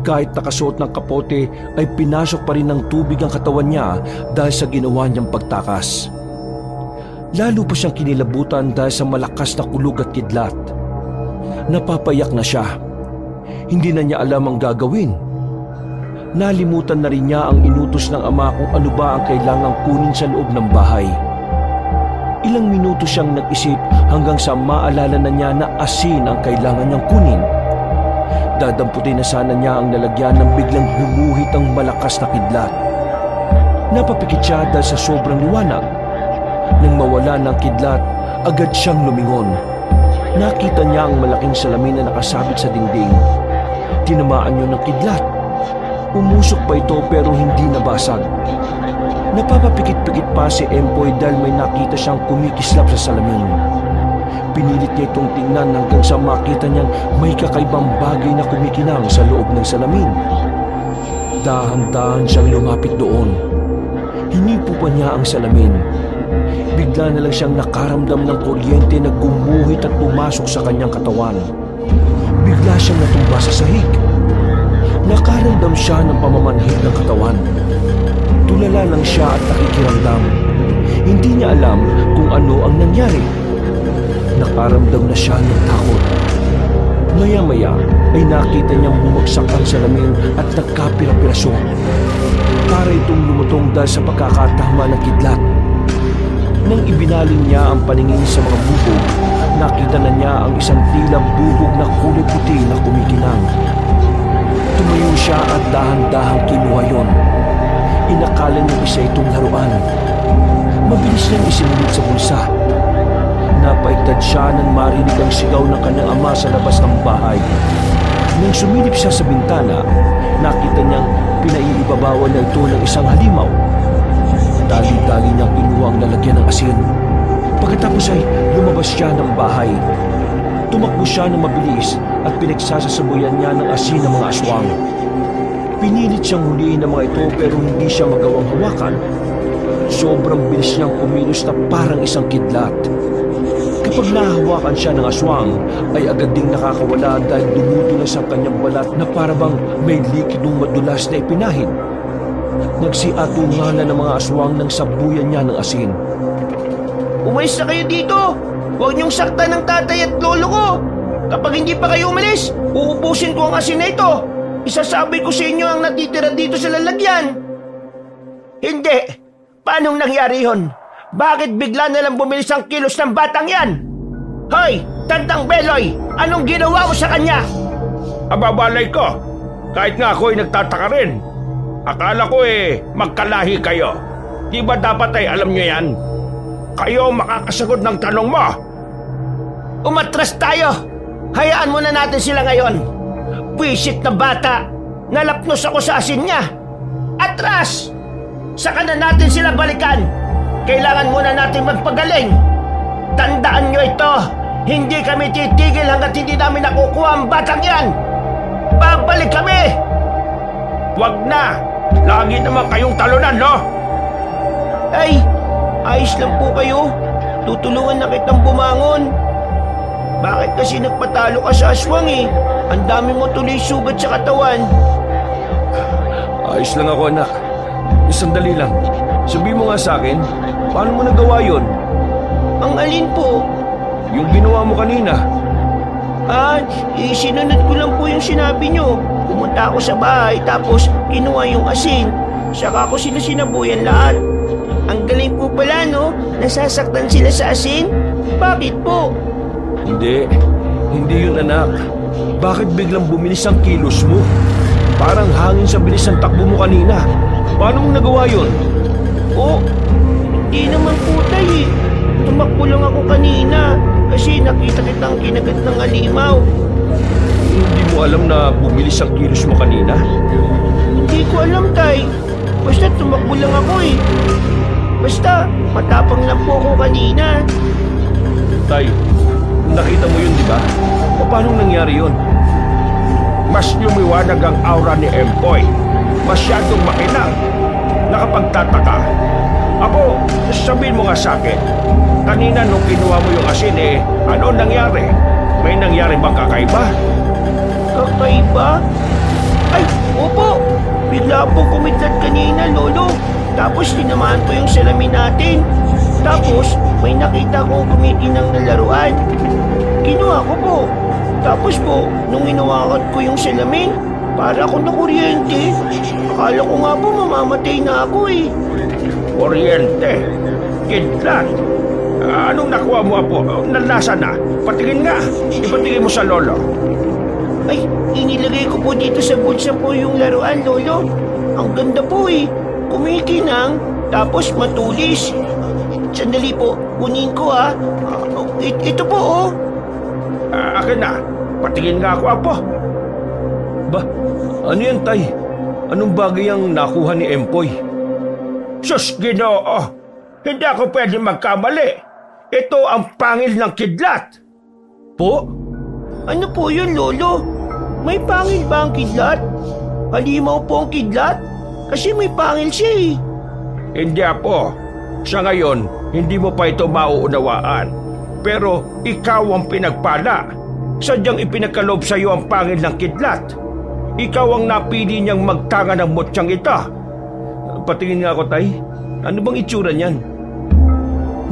Kahit nakasuot ng kapote ay pinasok pa rin ng tubig ang katawan niya dahil sa ginawa niyang pagtakas. Lalo pa siyang kinilabutan dahil sa malakas na kulog at kidlat. Napapayak na siya. Hindi na niya alam ang gagawin. Nalimutan na rin niya ang inutos ng ama kung ano ba ang kailangang kunin sa loob ng bahay. Ilang minuto siyang nag-isip hanggang sa maalala na niya na asin ang kailangan niyang kunin. Dadamputin na sana niya ang lalagyan ng biglang gumuhit ang malakas na kidlat. Napapikit siya dahil sa sobrang liwanag. Nang mawala ng kidlat, agad siyang lumingon. Nakita niya ang malaking salamin na nakasabit sa dingding. Tinamaan niyo ng kidlat. Umusok pa ito pero hindi nabasag. Napapapikit-pikit pa si Empoy dahil may nakita siyang kumikislap sa salamin. Pinilit niya itong tingnan hanggang sa makita niyang may kakaibang bagay na kumikinang sa loob ng salamin. Dahan-dahan siyang lumapit doon. Hinipo pa niya ang salamin. Bigla na lang siyang nakaramdam ng kuryente na gumuhit at pumasok sa kanyang katawan. Bigla siyang natumba sa sahig. Nakaramdam siya ng pamamanhid ng katawan. Tulala lang siya at nakikiramdam. Hindi niya alam kung ano ang nangyari. Nakaramdam na siya ng takot. Maya-maya ay nakita niyang bumagsak ang salamin at nagkapira-piraso. Para itong lumutong dahil sa pagkakatama ng kidlat. Nang ibinaling niya ang paningin sa mga bubog, nakita na niya ang isang tila bubog na kulay puti na kumikinang. Tumayo siya at dahan-dahang kinuha yon. Inakala niya isa itong laruan. Mabilis niyang isinunod sa bulsa. Napaigtad siya nang marinig ang sigaw ng kanyang ama sa labas ng bahay. Nang sumilip siya sa bintana, nakita niyang pinaiibabawan na ito ng isang halimaw. Dali-dali niyang kinuha ang lalagyan ng asin. Pagkatapos ay lumabas siya ng bahay. Tumakbo siya ng mabilis at pinagsasasabuyan niya ng asin ng mga aswang. Pinilit siyang huliin ng mga ito pero hindi siya magawang hawakan. Sobrang bilis niyang kumilos na parang isang kidlat. Kapag nahawakan siya ng aswang, ay agad ding nakakawala dahil dumudulas ang kanyang balat na parabang may likidong madulas na ipinahid. Nagsiatungalan ng mga aswang nang sabuyan niya ng asin. Umalis na kayo dito! Huwag niyong saktan ng tatay at lolo ko! Kapag hindi pa kayo umalis, uubusin ko ang asin na ito! Isasabi ko sa inyo ang natitira dito sa lalagyan! Hindi! Paanong nangyari yun? Bakit bigla na lang bumilis ang kilos ng batang yan? Hoy! Tantang Beloy! Anong ginawa mo sa kanya? Ababalay ko. Kahit nga ako'y nagtataka rin. Akala ko magkalahi kayo. Di ba dapat ay alam nyo yan? Kayo makakasagot ng tanong mo. Umatras tayo! Hayaan muna natin sila ngayon. Pwisit na bata! Nalapnos ako sa asin niya! Atras! saka na natin sila balikan. Kailangan muna natin magpagaling. Tandaan nyo ito, hindi kami titigil hanggat hindi namin nakukuha ang batang yan. Babalik kami! Wag na! Lagi naman kayong talunan, no? Ay, ayos lang po kayo. Tutulungan na kitang bumangon. Bakit kasi nagpatalo ka sa aswang eh? Ang dami mo tuloy sugat sa katawan. Ayos lang ako, anak. Sandali lang. Sabihin mo nga sa akin, paano mo nagawa yon? Ang alin po? Yung ginawa mo kanina. Sinunod ko lang po yung sinabi nyo. Pumunta ako sa bahay tapos kinuha yung asin. Saka ko sila sinabuyan lahat. Ang galing po pala, no? Nasasaktan sila sa asin? Bakit po? Hindi yun, anak. Bakit biglang bumilis ang kilos mo? Parang hangin sa bilis ng takbo mo kanina. Paano mo nagawa yun? Hindi naman po tay eh. Tumakbo lang ako kanina kasi nakita kitang kinagat ng alimaw. Hindi mo alam na bumilis ang kilos mo kanina? Hindi ko alam tay. Basta tumakbo lang ako eh. Basta matapang lang po ako kanina. Tay, nakita mo yun, di ba? Paano nangyari yun? Mas lumiwanag ang aura ni Empoy. Masyadong makinang. Nakapagtataka. Ako, sabihin mo nga sa akin, kanina nung kinuha mo yung asin ano nangyari? May nangyari bang kakaiba? Kakaiba? Ay, opo! Bigla po kumidlat kanina, Lolo. Tapos tinamaan po yung salamin natin. Tapos may nakita ko kumikinang na laruan. Kinuha ko po. Tapos po, nung inawakan ko yung salamin, para ako nakuryente. Akala ko nga po mamamatay na ako eh. Kuryente? Kidlat? Anong nakuha mo, Apo? Nalasa na? Patingin nga. Ipatingin mo sa lolo. Ay, inilagay ko po dito sa bulsa po yung laruan, Lolo. Ang ganda po eh. Kumikinang, tapos matulis. Sandali po, kunin ko ha. Ito po oh. Akin na. Patingin nga ako, Apo. Ba, ano yan, tay? Anong bagay ang nakuha ni Empoy? Sus, Ginoo! Hindi ako pwede magkamali. Ito ang pangil ng kidlat. Po? Ano po yun, Lolo? May pangil ba ang kidlat? Halimaw po ang kidlat? Kasi may pangil siya eh. Hindi, Apo. Sa ngayon, hindi mo pa ito mauunawaan. Pero ikaw ang pinagpala. Sadyang ipinagkaloob sa iyo ang pangil ng kidlat. Ikaw ang napili niyang magtanga ng mutsyang ito. Patingin nga ako, tay. Ano bang itsura niyan?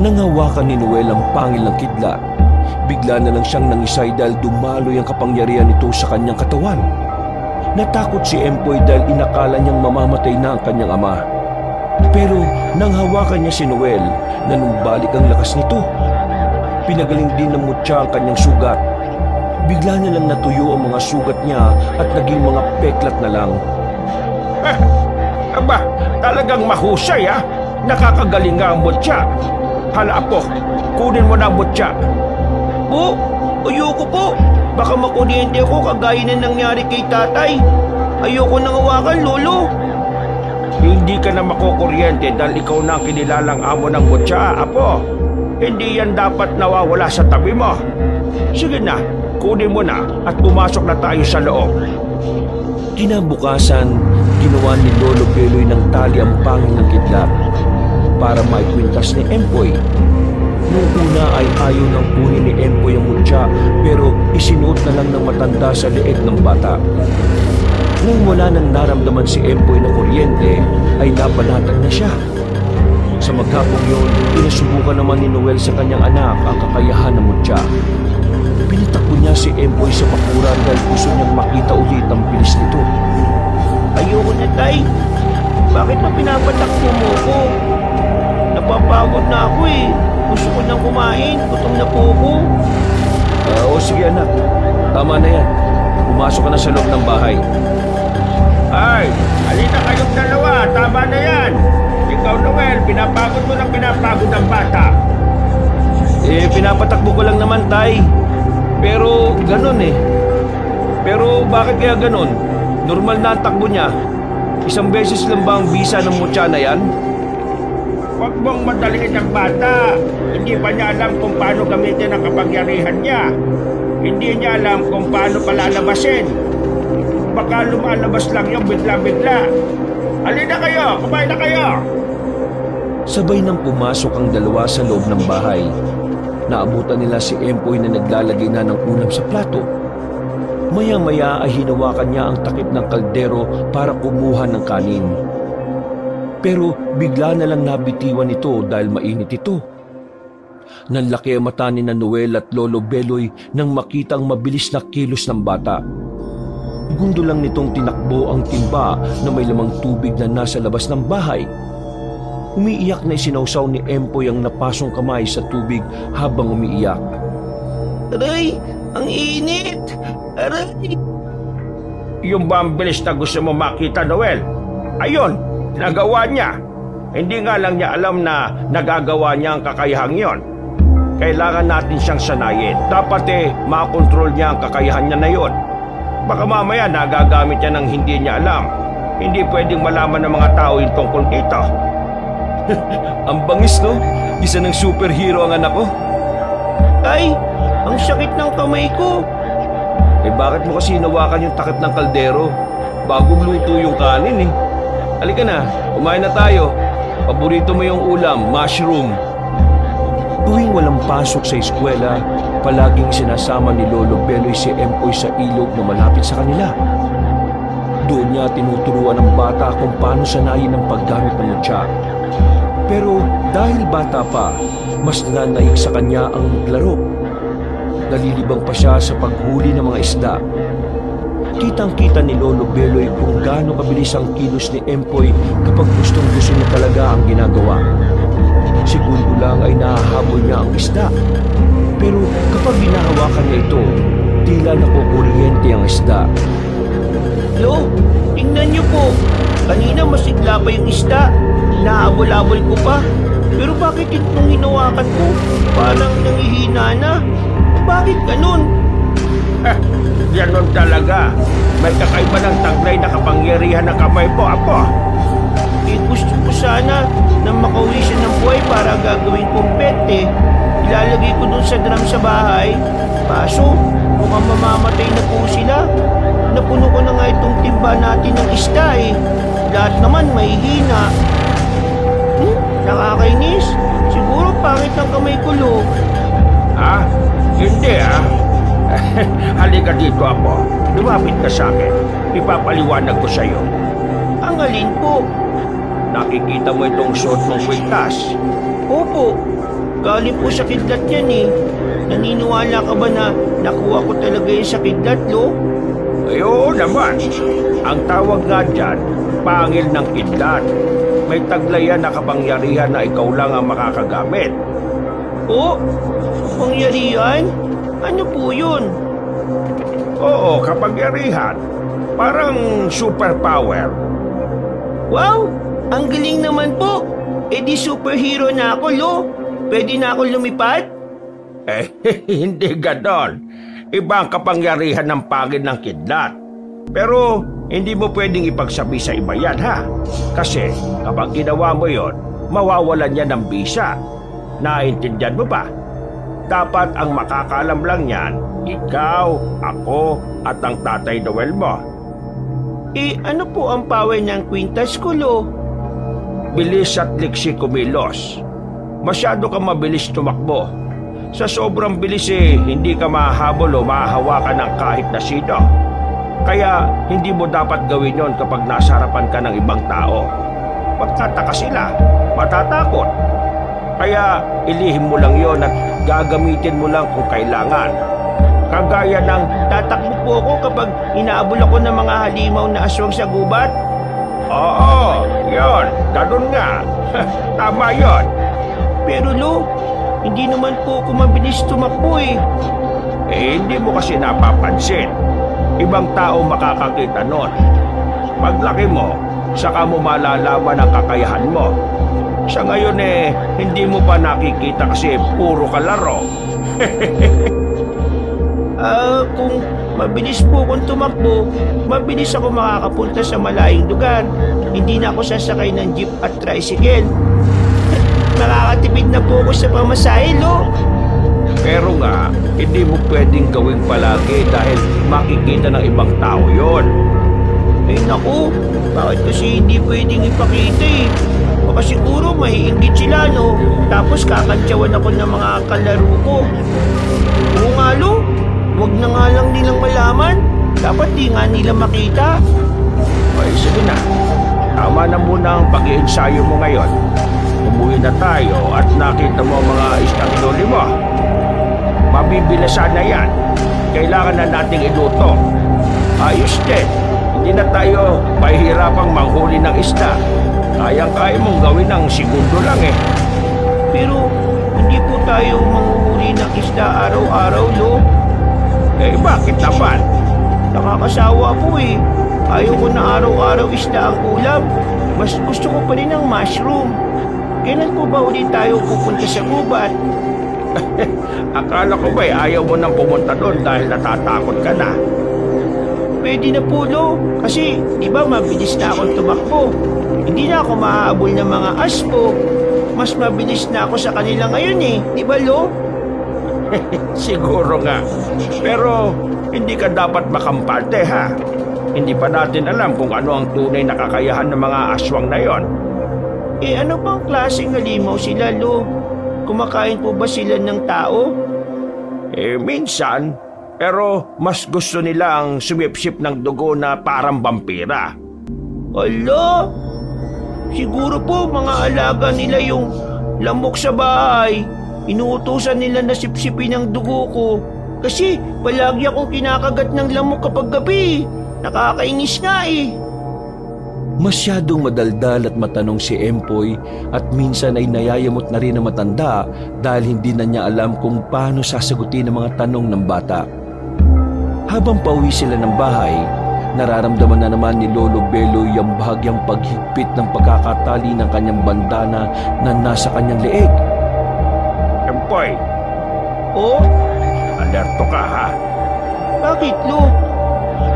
Nang hawakan ni Noel ang pangil ng kidlat, bigla na lang siyang nangisay dahil dumaloy ang kapangyarihan nito sa kanyang katawan. Natakot si Empoy dahil inakala niyang mamamatay na ang kanyang ama. Pero nang hawakan niya si Noel, nanumbalik ang lakas nito. Pinagaling din ng mutya ang kanyang sugat. Bigla na lang natuyo ang mga sugat niya at naging mga peklat na lang. Aba, talagang mahusay ha? Nakakagaling nga ang mutya. Hala, Apo, kunin mo na ang mutya. Po, ayoko po. Baka makuryente ako kagaya na nangyari kay tatay. Ayoko nang hawakan, Lolo. Hindi ka na makukuryente dahil ikaw na ang kinilalang amo ng mutya, Apo. Hindi yan dapat nawawala sa tabi mo. Sige na, kunin mo na at pumasok na tayo sa loob. Kinabukasan, ginawa ni Lolo Beloy ng tali ang pangil ng kidlat para maikwintas ni Empoy. Noong una ay ayaw nang kunin ni Empoy ang mutya pero isinuot na lang ng matanda sa leeg ng bata. Nang wala nang naramdaman si Empoy na kuryente ay napanatag na siya. Sa maghapong yun, pinasubukan naman ni Noel sa kanyang anak ang kakayahan ng mutya. Pinitakbo niya si Empoy sa bakuran dahil gusto niyang makita ulit ang bilis nito. Ayoko na, tay. Bakit pa pinapatakbo mo ko? Napapagod na ako eh. Gusto ko nang kumain. Gutom na po ako. O sige anak, tama na yan. Pumasok ka na sa loob ng bahay. Ay, halina kayong dalawa. Tama na yan. Ikaw, Noel, pinapagod mo ng pinapagod ng bata. Pinapatakbo ko lang naman, tay. Pero ganun eh. Pero bakit kaya ganun? Normal na ang takbo niya. Isang beses lang ba ang bisa ng mutya na yan? Huwag mong madaliin ang bata. Hindi pa niya alam kung paano gamitin ang kapangyarihan niya. Hindi niya alam kung paano palalabasin. Baka lumalabas lang yung bigla-bigla. Halina kayo! Kumain na kayo! Sabay nang pumasok ang dalawa sa loob ng bahay. Naabutan nila si Empoy na naglalagay na ng ulam sa plato. Maya-maya ay hinawakan niya ang takip ng kaldero para kumuha ng kanin. Pero bigla na lang nabitiwan ito dahil mainit ito. Nanlaki ang mata ni Noel at Lolo Beloy nang makitang mabilis na kilos ng bata. Gundo lang nitong tinakbo ang timba na may lamang tubig na nasa labas ng bahay. Umiiyak na isinawsaw ni Empoy ang napasong kamay sa tubig habang umiiyak. Aray! Ang init! Aray! Yung ba ang bilis na gusto mo makita, Noel? Ayun! Nagawa niya. Hindi nga lang niya alam na nagagawa niya ang kakayahang yon. Kailangan natin siyang sanayin. Dapat makontrol niya ang kakayahan niya na yon. Baka mamaya nagagamit niya ng hindi niya alam. Hindi pwedeng malaman ng mga tao yung tungkol dito. Ang bangis, no? Isa ng superhero ang anak ko. Ay! Ang sakit ng kamay ko! Bakit mo kasi hinawakan yung takip ng kaldero? Bagong luto yung kanin Halika na, kumain na tayo. Paborito mo yung ulam, mushroom. Tuwing walang pasok sa eskwela, palaging sinasama ni Lolo Beloy si Empoy sa ilog na malapit sa kanila. Doon niya tinuturuan ng bata kung paano sanayin ang paggamit ng mutya. Pero dahil bata pa, mas nanaig sa kanya ang maglaro. Nalilibang pa siya sa paghuli ng mga isda. Kitang-kita ni Lolo Beloy kung gaano kabilis ang kilos ni Empoy kapag gustong-gusto niya talaga ang ginagawa. Segundo lang ay nahahabol niya ang isda. Pero kapag binahawakan niya ito, tila nakukuryente ang isda. Lo, tingnan niyo po. Kanina masigla pa yung isda. Nahabol-habol ko pa. Pero bakit itong hinawakan ko? Parang nangihina na. Bakit ganun? Ganon talaga. May kakaiba ng taglay na kapangyarihan ng kamay po, apo. Gusto ko sana na makauwi siya ng buhay para gagawin kong pet Ilalagay ko dun sa drum sa bahay. Kaso, mukhang mamamatay na po sila. Napuno ko na nga itong timba natin ng isda Lahat naman may hina. Nakakainis. Siguro pangit ang kamay ko, Lo. Hindi Halika dito, apo. Lumapit ka sa akin. Ipapaliwanag ko sa'yo. Ang alin po? Nakikita mo itong suot mong kwintas? Opo. Galing po sa kidlat yan Naniniwala ka ba na nakuha ko talaga yung sa kidlat, Lo? Oo naman. Ang tawag nga dyan, pangil ng kidlat. May taglayan na kapangyarihan na ikaw lang ang makakagamit. Oh? Kapangyarihan? Ano po yun? Oo, kapangyarihan. Parang superpower. Wow! Ang galing naman po! Di superhero na ako, Lo. Pwede na ako lumipad? Hindi ganon. Iba ang kapangyarihan ng pangil ng kidlat. Pero hindi mo pwedeng ipagsabi sa iba yan, ha? Kasi kapag ginawa mo yon, mawawalan yan ng bisa. Naintindihan mo ba? Dapat ang makakaalam lang yan, ikaw, ako, at ang Tatay Noel mo. Ano po ang power ng kwintas ko, Lo? Bilis at liksi kumilos. Masyado kang mabilis tumakbo. Sa sobrang bilis hindi ka mahahabol o mahahawakan ng kahit na sino. Kaya hindi mo dapat gawin yon kapag nasa harapan ka ng ibang tao. Magtataka sila, matatakot. Kaya ilihim mo lang yon at gagamitin mo lang kung kailangan. Kagaya ng tatakbo po ako kapag inaabol ako ng mga halimaw na aswang sa gubat. Oo, yon. Ganun nga. Tama yon. Pero Lo, hindi naman po ako mabilis tumakbo hindi mo kasi napapansin. Ibang tao makakakita nun. Paglaki mo, saka mo malalaman ang kakayahan mo. Sa ngayon hindi mo pa nakikita kasi puro kalaro. mabilis po akong tumakbo, mabilis ako makakapunta sa malayong lugar. Hindi na ako sasakay ng jeep at tricycle. Nakakatipid na po ako sa pamasahe, Lo. Pero nga, hindi mo pwedeng gawin palagi dahil makikita ng ibang tao yon. Ay naku, bakit kasi hindi pwedeng ipakita eh? Baka siguro maiinggit sila, no? Tapos kakantsawan ako ng mga kalaro ko. Oo nga, Lo. Huwag na nga lang nilang malaman. Dapat di nga nila makita. Ay, sige na. Tama na muna ang pag-iensayo mo ngayon. Umuwi na tayo at nakita mo ang mga isang inuli mo. Mabibilasan na yan. Kailangan na nating iluto. Ayos din. Hindi na tayo mahihirapang manghuli ng isda. Kayang-kaya mong gawin ng segundo lang eh. Pero hindi po tayo manghuli ng isda araw-araw, Lo. Eh bakit naman? Nakakasawa po eh. Ayaw ko na araw-araw isda ang ulam. Mas gusto ko pa rin ng mushroom. Kailan po ba ulit tayo pupunta sa gubat? Akala ko ba ayaw mo nang pumunta doon dahil natatakot ka na? Pwede na po, Lo. Kasi, di ba mabilis na akong tumakbo. Hindi na ako maaabol ng mga aspo. Mas mabilis na ako sa kanila ngayon eh. Di ba, Lo? Siguro nga. Pero, hindi ka dapat makampante ha. Hindi pa natin alam kung ano ang tunay na kakayahan ng mga aswang na yon. Eh ano bang klaseng halimaw sila, Lo? Kumakain po ba sila ng tao? Eh minsan, pero mas gusto nila ang sumipsip ng dugo na parang vampira. Ala! Siguro po mga alaga nila yung lamok sa bahay. Inuutusan nila na sipsipin ang dugo ko. Kasi palagi akong kinakagat ng lamok kapag gabi. Nakakainis nga eh. Masyadong madaldal at matanong si Empoy at minsan ay nayayamot na rin ang matanda dahil hindi na niya alam kung paano sasagutin ang mga tanong ng bata. Habang pauwi sila ng bahay, nararamdaman na naman ni Lolo Beloy ang bahagyang paghigpit ng pagkakatali ng kanyang bandana na nasa kanyang leeg. Empoy! Oh? Alerto ka ha? Bakit, Lo?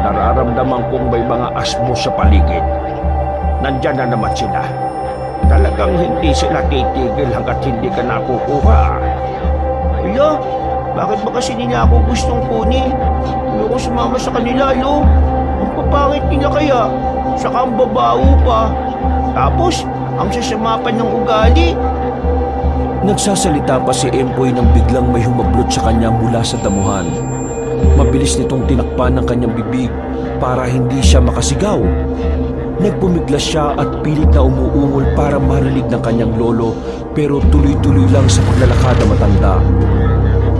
Nararamdaman kong may mga asmo sa paligid. Nandyan na naman sila. Talagang hindi sila titigil hanggat hindi ka nakukuha. Hala, bakit ba kasi nila ako gustong kunin? Ayoko sumama sa kanila, Lo. Ang papangit nila kaya. Saka ang babaho pa. Tapos, ang sasama pa ng ugali. Nagsasalita pa si Empoy nang biglang may humablot sa kanya mula sa damuhan. Mabilis nitong tinakpan ng kanyang bibig para hindi siya makasigaw. Nagpumiglas siya at pilit na umuungol para marinig ng kanyang lolo pero tuloy-tuloy lang sa paglalakad ng matanda.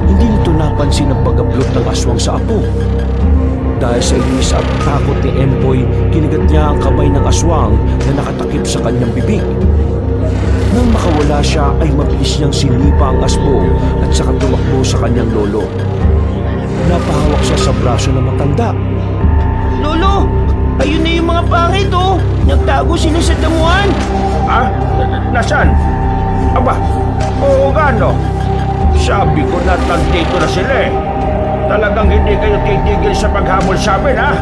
Hindi nito napansin ang pag-ablot ng aswang sa apo. Dahil sa inis at takot ni Empoy, kinigat niya ang kamay ng aswang na nakatakip sa kanyang bibig. Nang makawala siya ay mabilis niyang sinipa ang asbo at saka tumakbo sa kanyang lolo. Napahawak siya sa braso ng matanda. Lolo! Ayun na yung mga pangit, oh! Nagtago sila sa damuhan! Ah? Nasaan? Aba, oo gano. Sabi ko na nandito na sila eh. Talagang hindi kayo titigil sa paghamol sa amin, ha?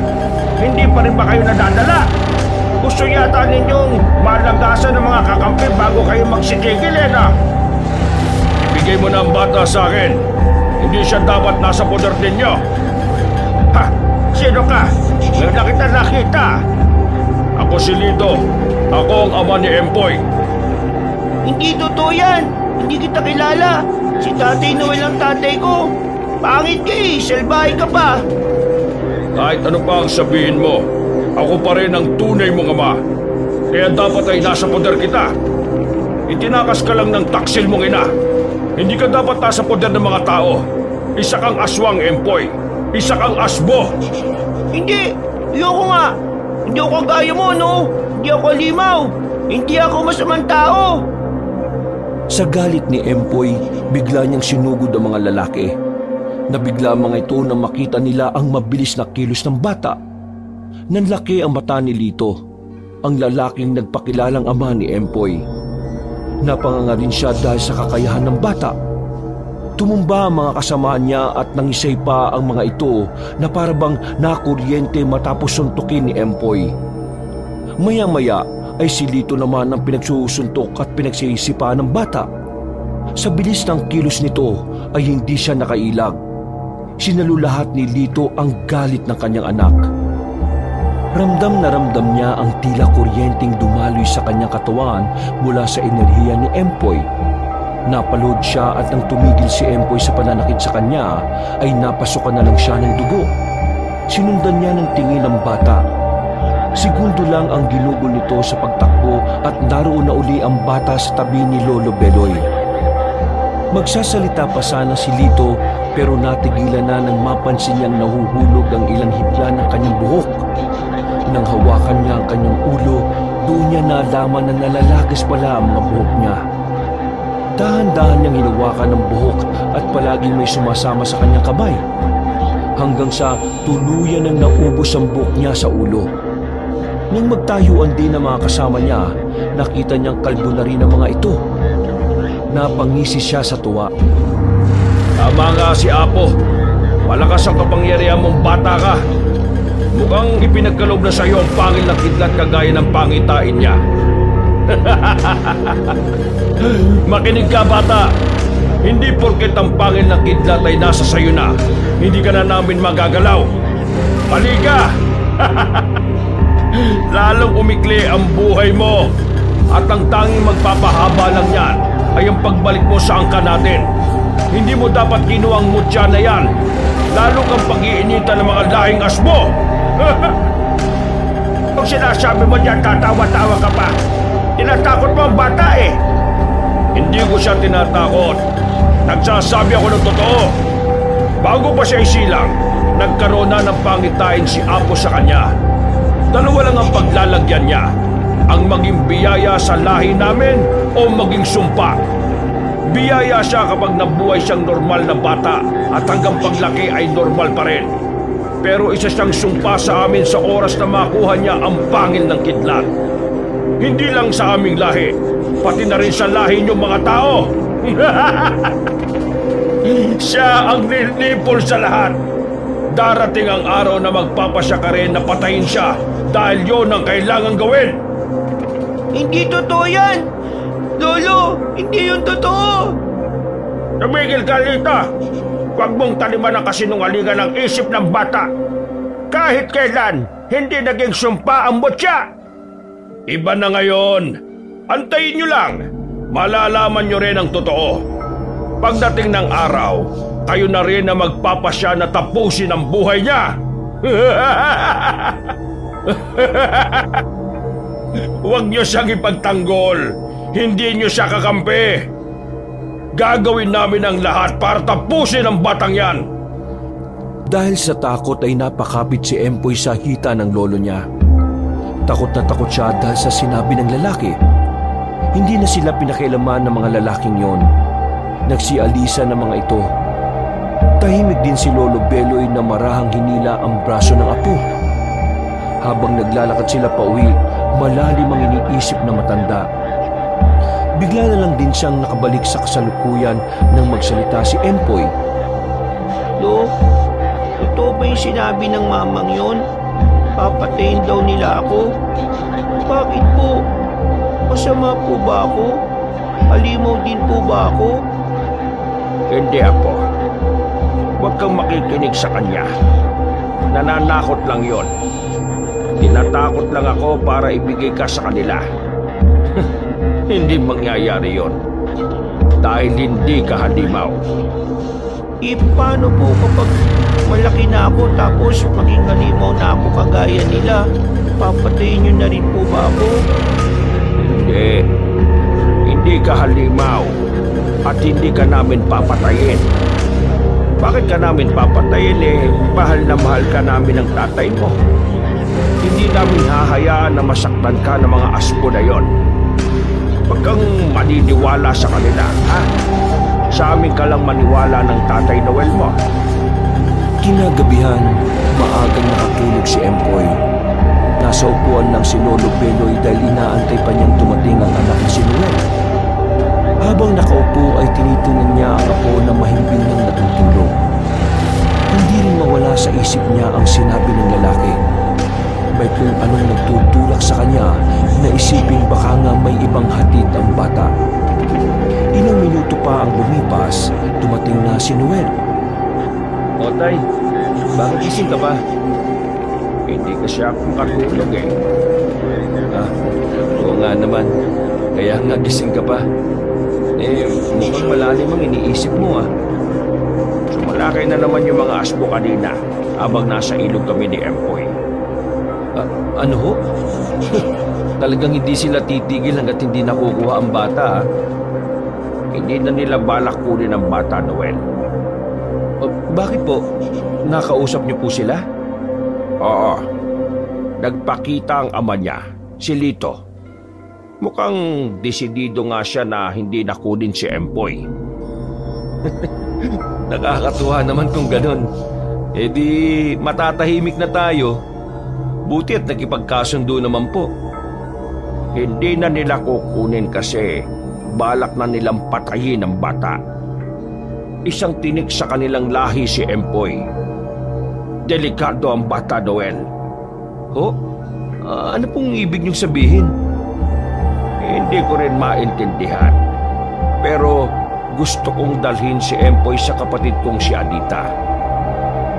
Hindi pa rin ba kayo nadadala? Gusto yata ninyong malagasan ng mga kakampi bago kayo magsitigil, eh, na? Ibigay mo na ang bata sa akin. Hindi siya dapat nasa poder ninyo. Ha? Sino ka? Ngayon na kita nakita. Ako si Lido. Ako ang ama ni Empoy. Hindi totoo yan! Hindi kita kilala! Si Tatay Noel ang tatay ko! Pangit ka eh! Salbahe ka pa! Kahit ano pa ang sabihin mo, ako pa rin ang tunay mong ama. Kaya dapat ay nasa poder kita. Itinakas ka lang ng taksil mong ina. Hindi ka dapat nasa poder ng mga tao. Isa kang aswang, Empoy. Isa kang asbo. Hindi! Ayoko nga! Hindi ako kagaya mo, no? Hindi ako limaw! Hindi ako masamang tao! Sa galit ni Empoy, bigla niyang sinugod ang mga lalaki. Nabigla mga ito nang makita nila ang mabilis na kilos ng bata. Nanlaki ang mata ni Lito, ang lalaking nagpakilalang ama ni Empoy. Napanganga rin siya dahil sa kakayahan ng bata. Tumumba ang mga kasama niya at nangisay pa ang mga ito na parabang nakuryente matapos suntukin ni Empoy. Maya-maya ay si Lito naman ang pinagsusuntok at pinagsisipa ng bata. Sa bilis ng kilos nito ay hindi siya nakailag. Sinalulahat ni Lito ang galit ng kanyang anak. Ramdam na ramdam niya ang tila kuryenteng dumaloy sa kanyang katawan mula sa enerhiya ni Empoy. Napalood siya at nang tumigil si Empoy sa pananakit sa kanya ay napasukan na lang siya ng dugo. Sinundan niya ng tingin ng bata. Segundo lang ang ginugol nito sa pagtakbo at naroon na uli ang bata sa tabi ni Lolo Beloy. Magsasalita pa sana si Lito pero natigilan na nang mapansin niyang nahuhulog ang ilang hibla ng kanyang buhok. Nang hawakan niya ang kanyang ulo, doon niya nalaman na nalalagas pala ang mga buhok niya. Dahan-dahan niyang hinawakan ng buhok at palaging may sumasama sa kanyang kamay. Hanggang sa tuluyan nang naubos ang buhok niya sa ulo. Nang magtayuan din ang mga kasama niya, nakita niyang kalbo na rin ang mga ito. Napangisi siya sa tuwa. Tama nga si Apo. Malakas ang kapangyarihan mong bata ka. Mukhang ipinagkaloob na sa iyo ang pangil na kidlat kagaya ng pangitain niya. Makinig ka, bata. Hindi porket ang pangil na kidlat ay nasa sayo na, hindi ka na namin magagalaw. Halika! Lalong umikli ang buhay mo. At ang tanging magpapahaba lang yan ay ang pagbalik mo sa angka natin. Hindi mo dapat kinuwang mutya na yan. Lalo kang pag-iinitan ng mga lahing asmo. Kung sinasabi mo dyan, tatawa-tawa ka pa. Tinatakot mo ang bata eh. Hindi ko siya tinatakot. Nagsasabi ako ng totoo. Bago pa siya isilang, nagkaroon na ng pangitain si Apo sa kanya. Dalawa lang ang paglalagyan niya. Ang maging biyaya sa lahi namin o maging sumpa. Biyaya siya kapag nabuhay siyang normal na bata at hanggang paglaki ay normal pa rin. Pero isa siyang sumpa sa amin sa oras na makuha niya ang pangil ng kidlat. Hindi lang sa aming lahi, pati na rin sa lahi niyong mga tao. Siya ang nilipol sa lahat. Darating ang araw na magpapasya ka rin na patayin siya dahil yon ang kailangang gawin. Hindi totoo yan! Lolo, hindi yun totoo! Tumigil ka, Lita! Huwag mong taliman ang kasinungalingan ng isip ng bata. Kahit kailan, hindi naging sumpa ang mutya. Iba na ngayon. Antayin nyo lang. Malalaman nyo rin ang totoo. Pagdating ng araw, kayo na rin na magpapasya na tapusin ang buhay niya. Huwag nyo siyang ipagtanggol. Hindi nyo siya kakampi. Gagawin namin ang lahat para tapusin ang batang yan. Dahil sa takot ay napakapit si Empoy sa hita ng lolo niya. Takot na takot siya dahil sa sinabi ng lalaki. Hindi na sila pinakialaman ng mga lalaking yon. Nagsialisa ng mga ito. Tahimik din si Lolo Beloy na marahang hinila ang braso ng apo. Habang naglalakad sila pauwi, malalim ang iniisip na matanda. Bigla na lang din siyang nakabalik sa kasalukuyan nang magsalita si Empoy. Lo, totoo ba yung sinabi ng mamang yon? Papatayin daw nila ako? Bakit po? Masama po ba ako? Halimaw din po ba ako? Hindi, Apo. Huwag kang makikinig sa kanya. Nananakot lang yon. Tinatakot lang ako para ibigay ka sa kanila. Hindi mangyayari yon. Dahil hindi ka halimaw. Paano po kapag malaki na ako tapos maging halimaw na ako kagaya nila? Papatayin niyo na rin po ba ako? Hindi. Hindi ka halimaw. At hindi ka namin papatayin. Bakit ka namin papatayin eh? Mahal na mahal ka namin ng tatay mo. Hindi namin hahayaan na masaktan ka ng mga aspo na yon. Huwag kang maniniwala sa kanila, ha? Sa amin ka lang maniwala ng Tatay Noel mo. Kinagabihan, maagang nakatulog si Empoy. Nasa upuan lang si Lolo Beloy dahil inaantay pa niyang dumating ang anak na si Noel. Habang nakaupo ay tinitingnan niya ang apo na mahimbing isipin baka nga may ibang hatid ang bata. Ilang minuto pa ang lumipas, dumating na si Noel. O tay, bakit gising ka pa? Hindi kasi ako makatulog eh. Oo nga naman, kaya nga gising ka pa. Mukhang malalim ang iniisip mo ah. Sumalakay na naman yung mga asbo kanina habang nasa ilog kami ni Empoy. Ano ho? Talagang hindi sila titigil hanggat hindi nakukuha ang bata ah. Hindi na nila balak kunin ang bata, Noel. Bakit po? Nakausap niyo po sila? Oo. Nagpakita ang ama niya, si Lito. Mukhang desidido nga siya na hindi nakunin si Empoy. Nakakatuwa naman kung ganun. Eh di matatahimik na tayo. Buti at nakipagkasundo naman po. Hindi na nila kukunin kasi balak na nilang patayin ang bata. Isang tinik sa kanilang lahi si Empoy. Delikado ang bata, Noel. Ho? Ano pong ibig niyong sabihin? Hindi ko rin maintindihan. Pero gusto kong dalhin si Empoy sa kapatid kong si Anita.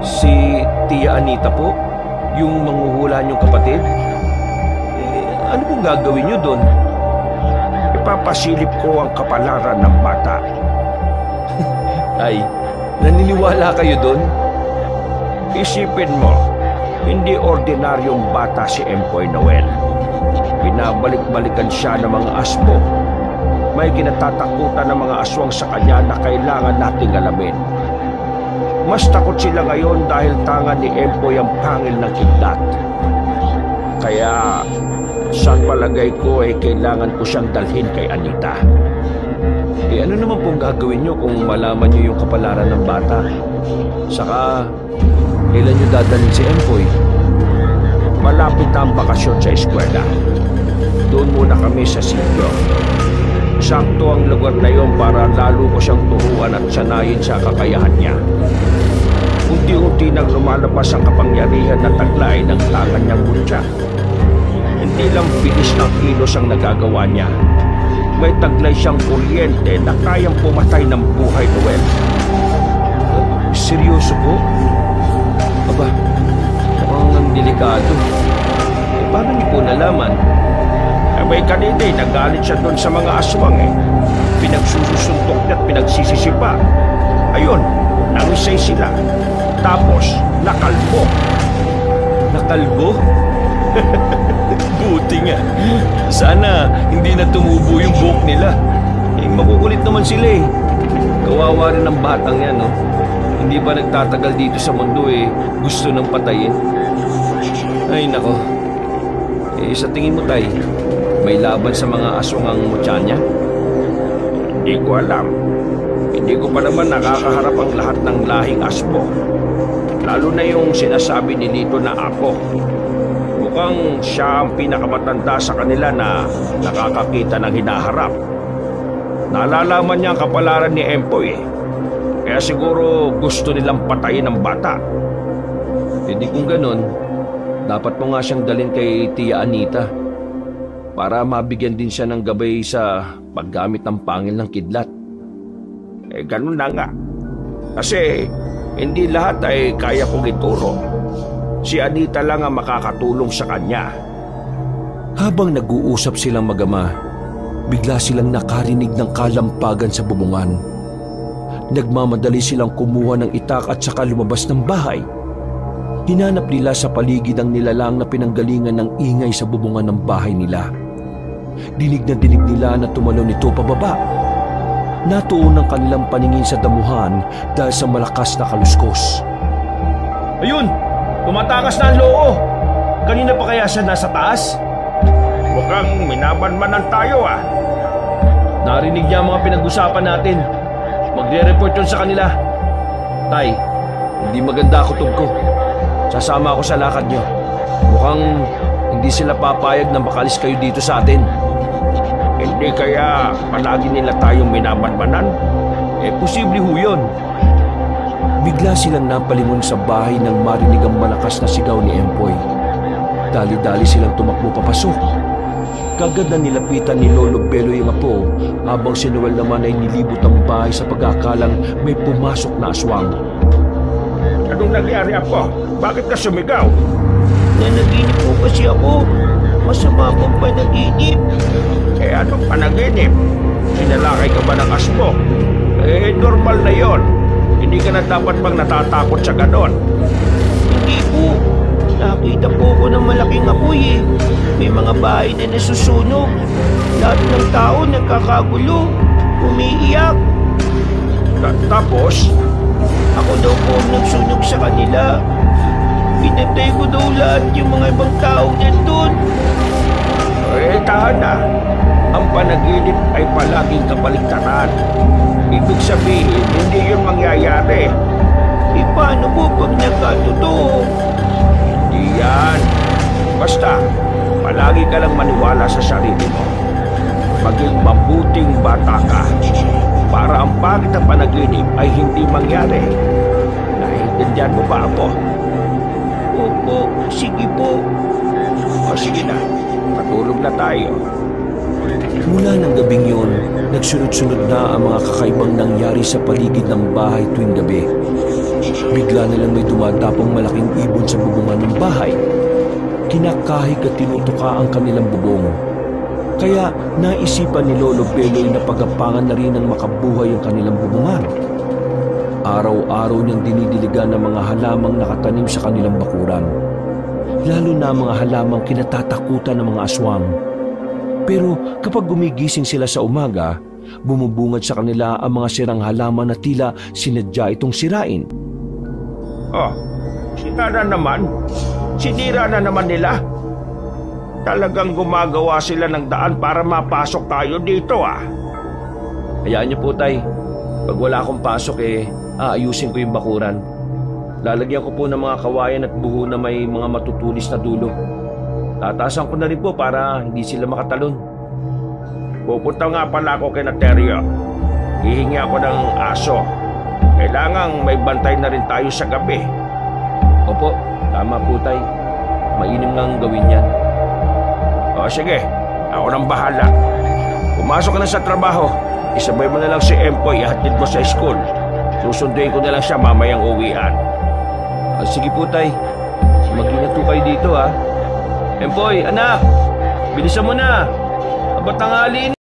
Si Tia Anita po? Yung manghuhula niyong kapatid? Ano pong gagawin niyo doon? Ipapasilip ko ang kapalaran ng bata. Ay, naniniwala kayo doon? Isipin mo, hindi ordinaryong bata si Empoy, Noel. Binabalik-balikan siya ng mga asbo. May kinatatakutan ng mga aswang sa kanya na kailangan nating alamin. Mas takot sila ngayon dahil tangan ni Empoy ang pangil ng kidlat. Kaya sa palagay ko ay kailangan ko siyang dalhin kay Anita. Ano naman pong gagawin niyo kung malaman niyo yung kapalaran ng bata? Saka, kailan niyo dadalhin si Empoy? Malapit na ang bakasyon sa eskwela. Doon muna kami sa sityo. Sakto ang lugar na yon para lalo ko siyang turuan at sanayin sa kakayahan niya. Unti-unti nang lumalabas ang kapangyarihan na taglay ng tangan niyang mutya. Hindi lang bilis ng kilos ang nagagawa niya. May taglay siyang kuryente na kayang pumatay ng buhay, Noel. Seryoso po? Aba, mukhang delikado. Paano niyo po nalaman? May kanina nagalit siya doon sa mga aswang eh. Pinagsusuntok niya at pinagsisisipa. Ayun, nangisay sila. Tapos, nakalbo. Nakalbo? Buti nga. Sana hindi na tumubo yung buhok nila. Makukulit naman sila eh. Kawawa rin ang batang yan, no? Hindi ba nagtatagal dito sa mundo eh, gusto nang patayin? Ay, nako. Sa tingin mo, Tay, may laban sa mga aswang ang mutya niya? Hindi ko alam. Hindi ko pa naman nakakaharap ang lahat ng lahing asbo. Lalo na yung sinasabi ni Lito na apo. Mukhang siya ang pinakamatanda sa kanila na nakakakita ng hinaharap. Nalalaman niya ang kapalaran ni Empoy eh. Kaya siguro gusto nilang patayin ang bata. Hindi kung ganon, dapat mo nga siyang dalhin kay Tia Anita para mabigyan din siya ng gabay sa paggamit ng pangil ng kidlat. Ganun na nga. Kasi hindi lahat ay kaya kong ituro. Si Anita lang ang makakatulong sa kanya. Habang nag-uusap silang mag-ama, bigla silang nakarinig ng kalampagan sa bubungan. Nagmamadali silang kumuha ng itak at saka lumabas ng bahay. Hinanap nila sa paligid ang nilalang na pinanggalingan ng ingay sa bubungan ng bahay nila. Dinig na dinig nila na tumalon ito pababa. Natuon ang kanilang paningin sa damuhan dahil sa malakas na kaluskos. Ayun! Tumatakas na ang loo! Kanina pa kaya siya nasa taas? Mukhang minabanmanan tayo ah! Narinig niya ang mga pinag-usapan natin. Magre-report yun sa kanila. Tay, hindi maganda kutob ko. Sasama ako sa lakad niyo. Mukhang hindi sila papayag na makalis kayo dito sa atin. Hindi kaya palagi nila tayong minabanmanan? Posible ho yun. Bigla silang napalingon sa bahay nang marinig ang malakas na sigaw ni Empoy. Dali-dali silang tumakbo papasok. Kagad na nilapitan ni Lolo Beloy ang apo, habang si Noel naman ay nilibot ang bahay sa pag-aakalang may pumasok na aswang. Anong nangyari, Apo? Bakit ka sumigaw? Nanaginip po kasi ako. Masama pong panaginip. Eh, anong panaginip? Sinalakay ka ba ng asmo? Eh, normal na yon. Hindi ka na dapat bang natatakot sa ganon? Hindi po. Nakita po ko ng malaking apoy eh. May mga bahay na nasusunog. Lahat ng tao nagkakagulo. Umiiyak. Tapos? Ako daw po ang nagsunog sa kanila. Pinatay ko daw lahat yung mga ibang tao nandun. Eh, tahan na. Ang panaginip ay palaging kabaligtaran. Ibig sabihin, hindi yun mangyayari. E paano po pag nagkatotoo? Hindi yan. Basta, palagi ka lang maniwala sa sarili mo. Maging mabuting bata ka para ang pangit na panaginip ay hindi mangyari. Naiintindihan mo ba ako? Opo, sige po. O sige na, matulog na tayo. Mula ng gabing yun, nagsunod-sunod na ang mga kakaibang nangyari sa paligid ng bahay tuwing gabi. Bigla na lang may dumadapong malaking ibon sa bubungan ng bahay. Kinakahig at tinutuka ang kanilang bubong. Kaya naisipan ni Lolo Beloy na pagapangan na rin ng makabuhay ang kanilang bubungan. Araw-araw niyang dinidiligan ng mga halamang nakatanim sa kanilang bakuran. Lalo na mga halamang kinatatakutan ng mga aswang. Pero kapag gumigising sila sa umaga, bumubungad sa kanila ang mga sirang halaman na tila sinadya itong sirain. Oh, sira na naman. Sinira na naman nila. Talagang gumagawa sila ng daan para mapasok tayo dito ah. Hayaan niyo po, Tay. Pag wala akong pasok aayusin ko yung bakuran. Lalagyan ko po ng mga kawayan at buho na may mga matutulis na dulo. Tatasan ko na rin po para hindi sila makatalon. Pupunta nga pala ako kay Naterio. Hihingi ako ng aso. Kailangang may bantay na rin tayo sa gabi. Opo, tama po, Tay. Mainam ngang gawin yan. O sige, ako nang bahala. Pumasok ka na sa trabaho. Isabay mo na lang si Empoy, ihatid mo sa school. Susunduin ko na lang siya mamayang uwian. Sige po, Tay. Mag-ingat po kayo dito, ha. Empoy, anak! Bilisan mo na! Abat tanghali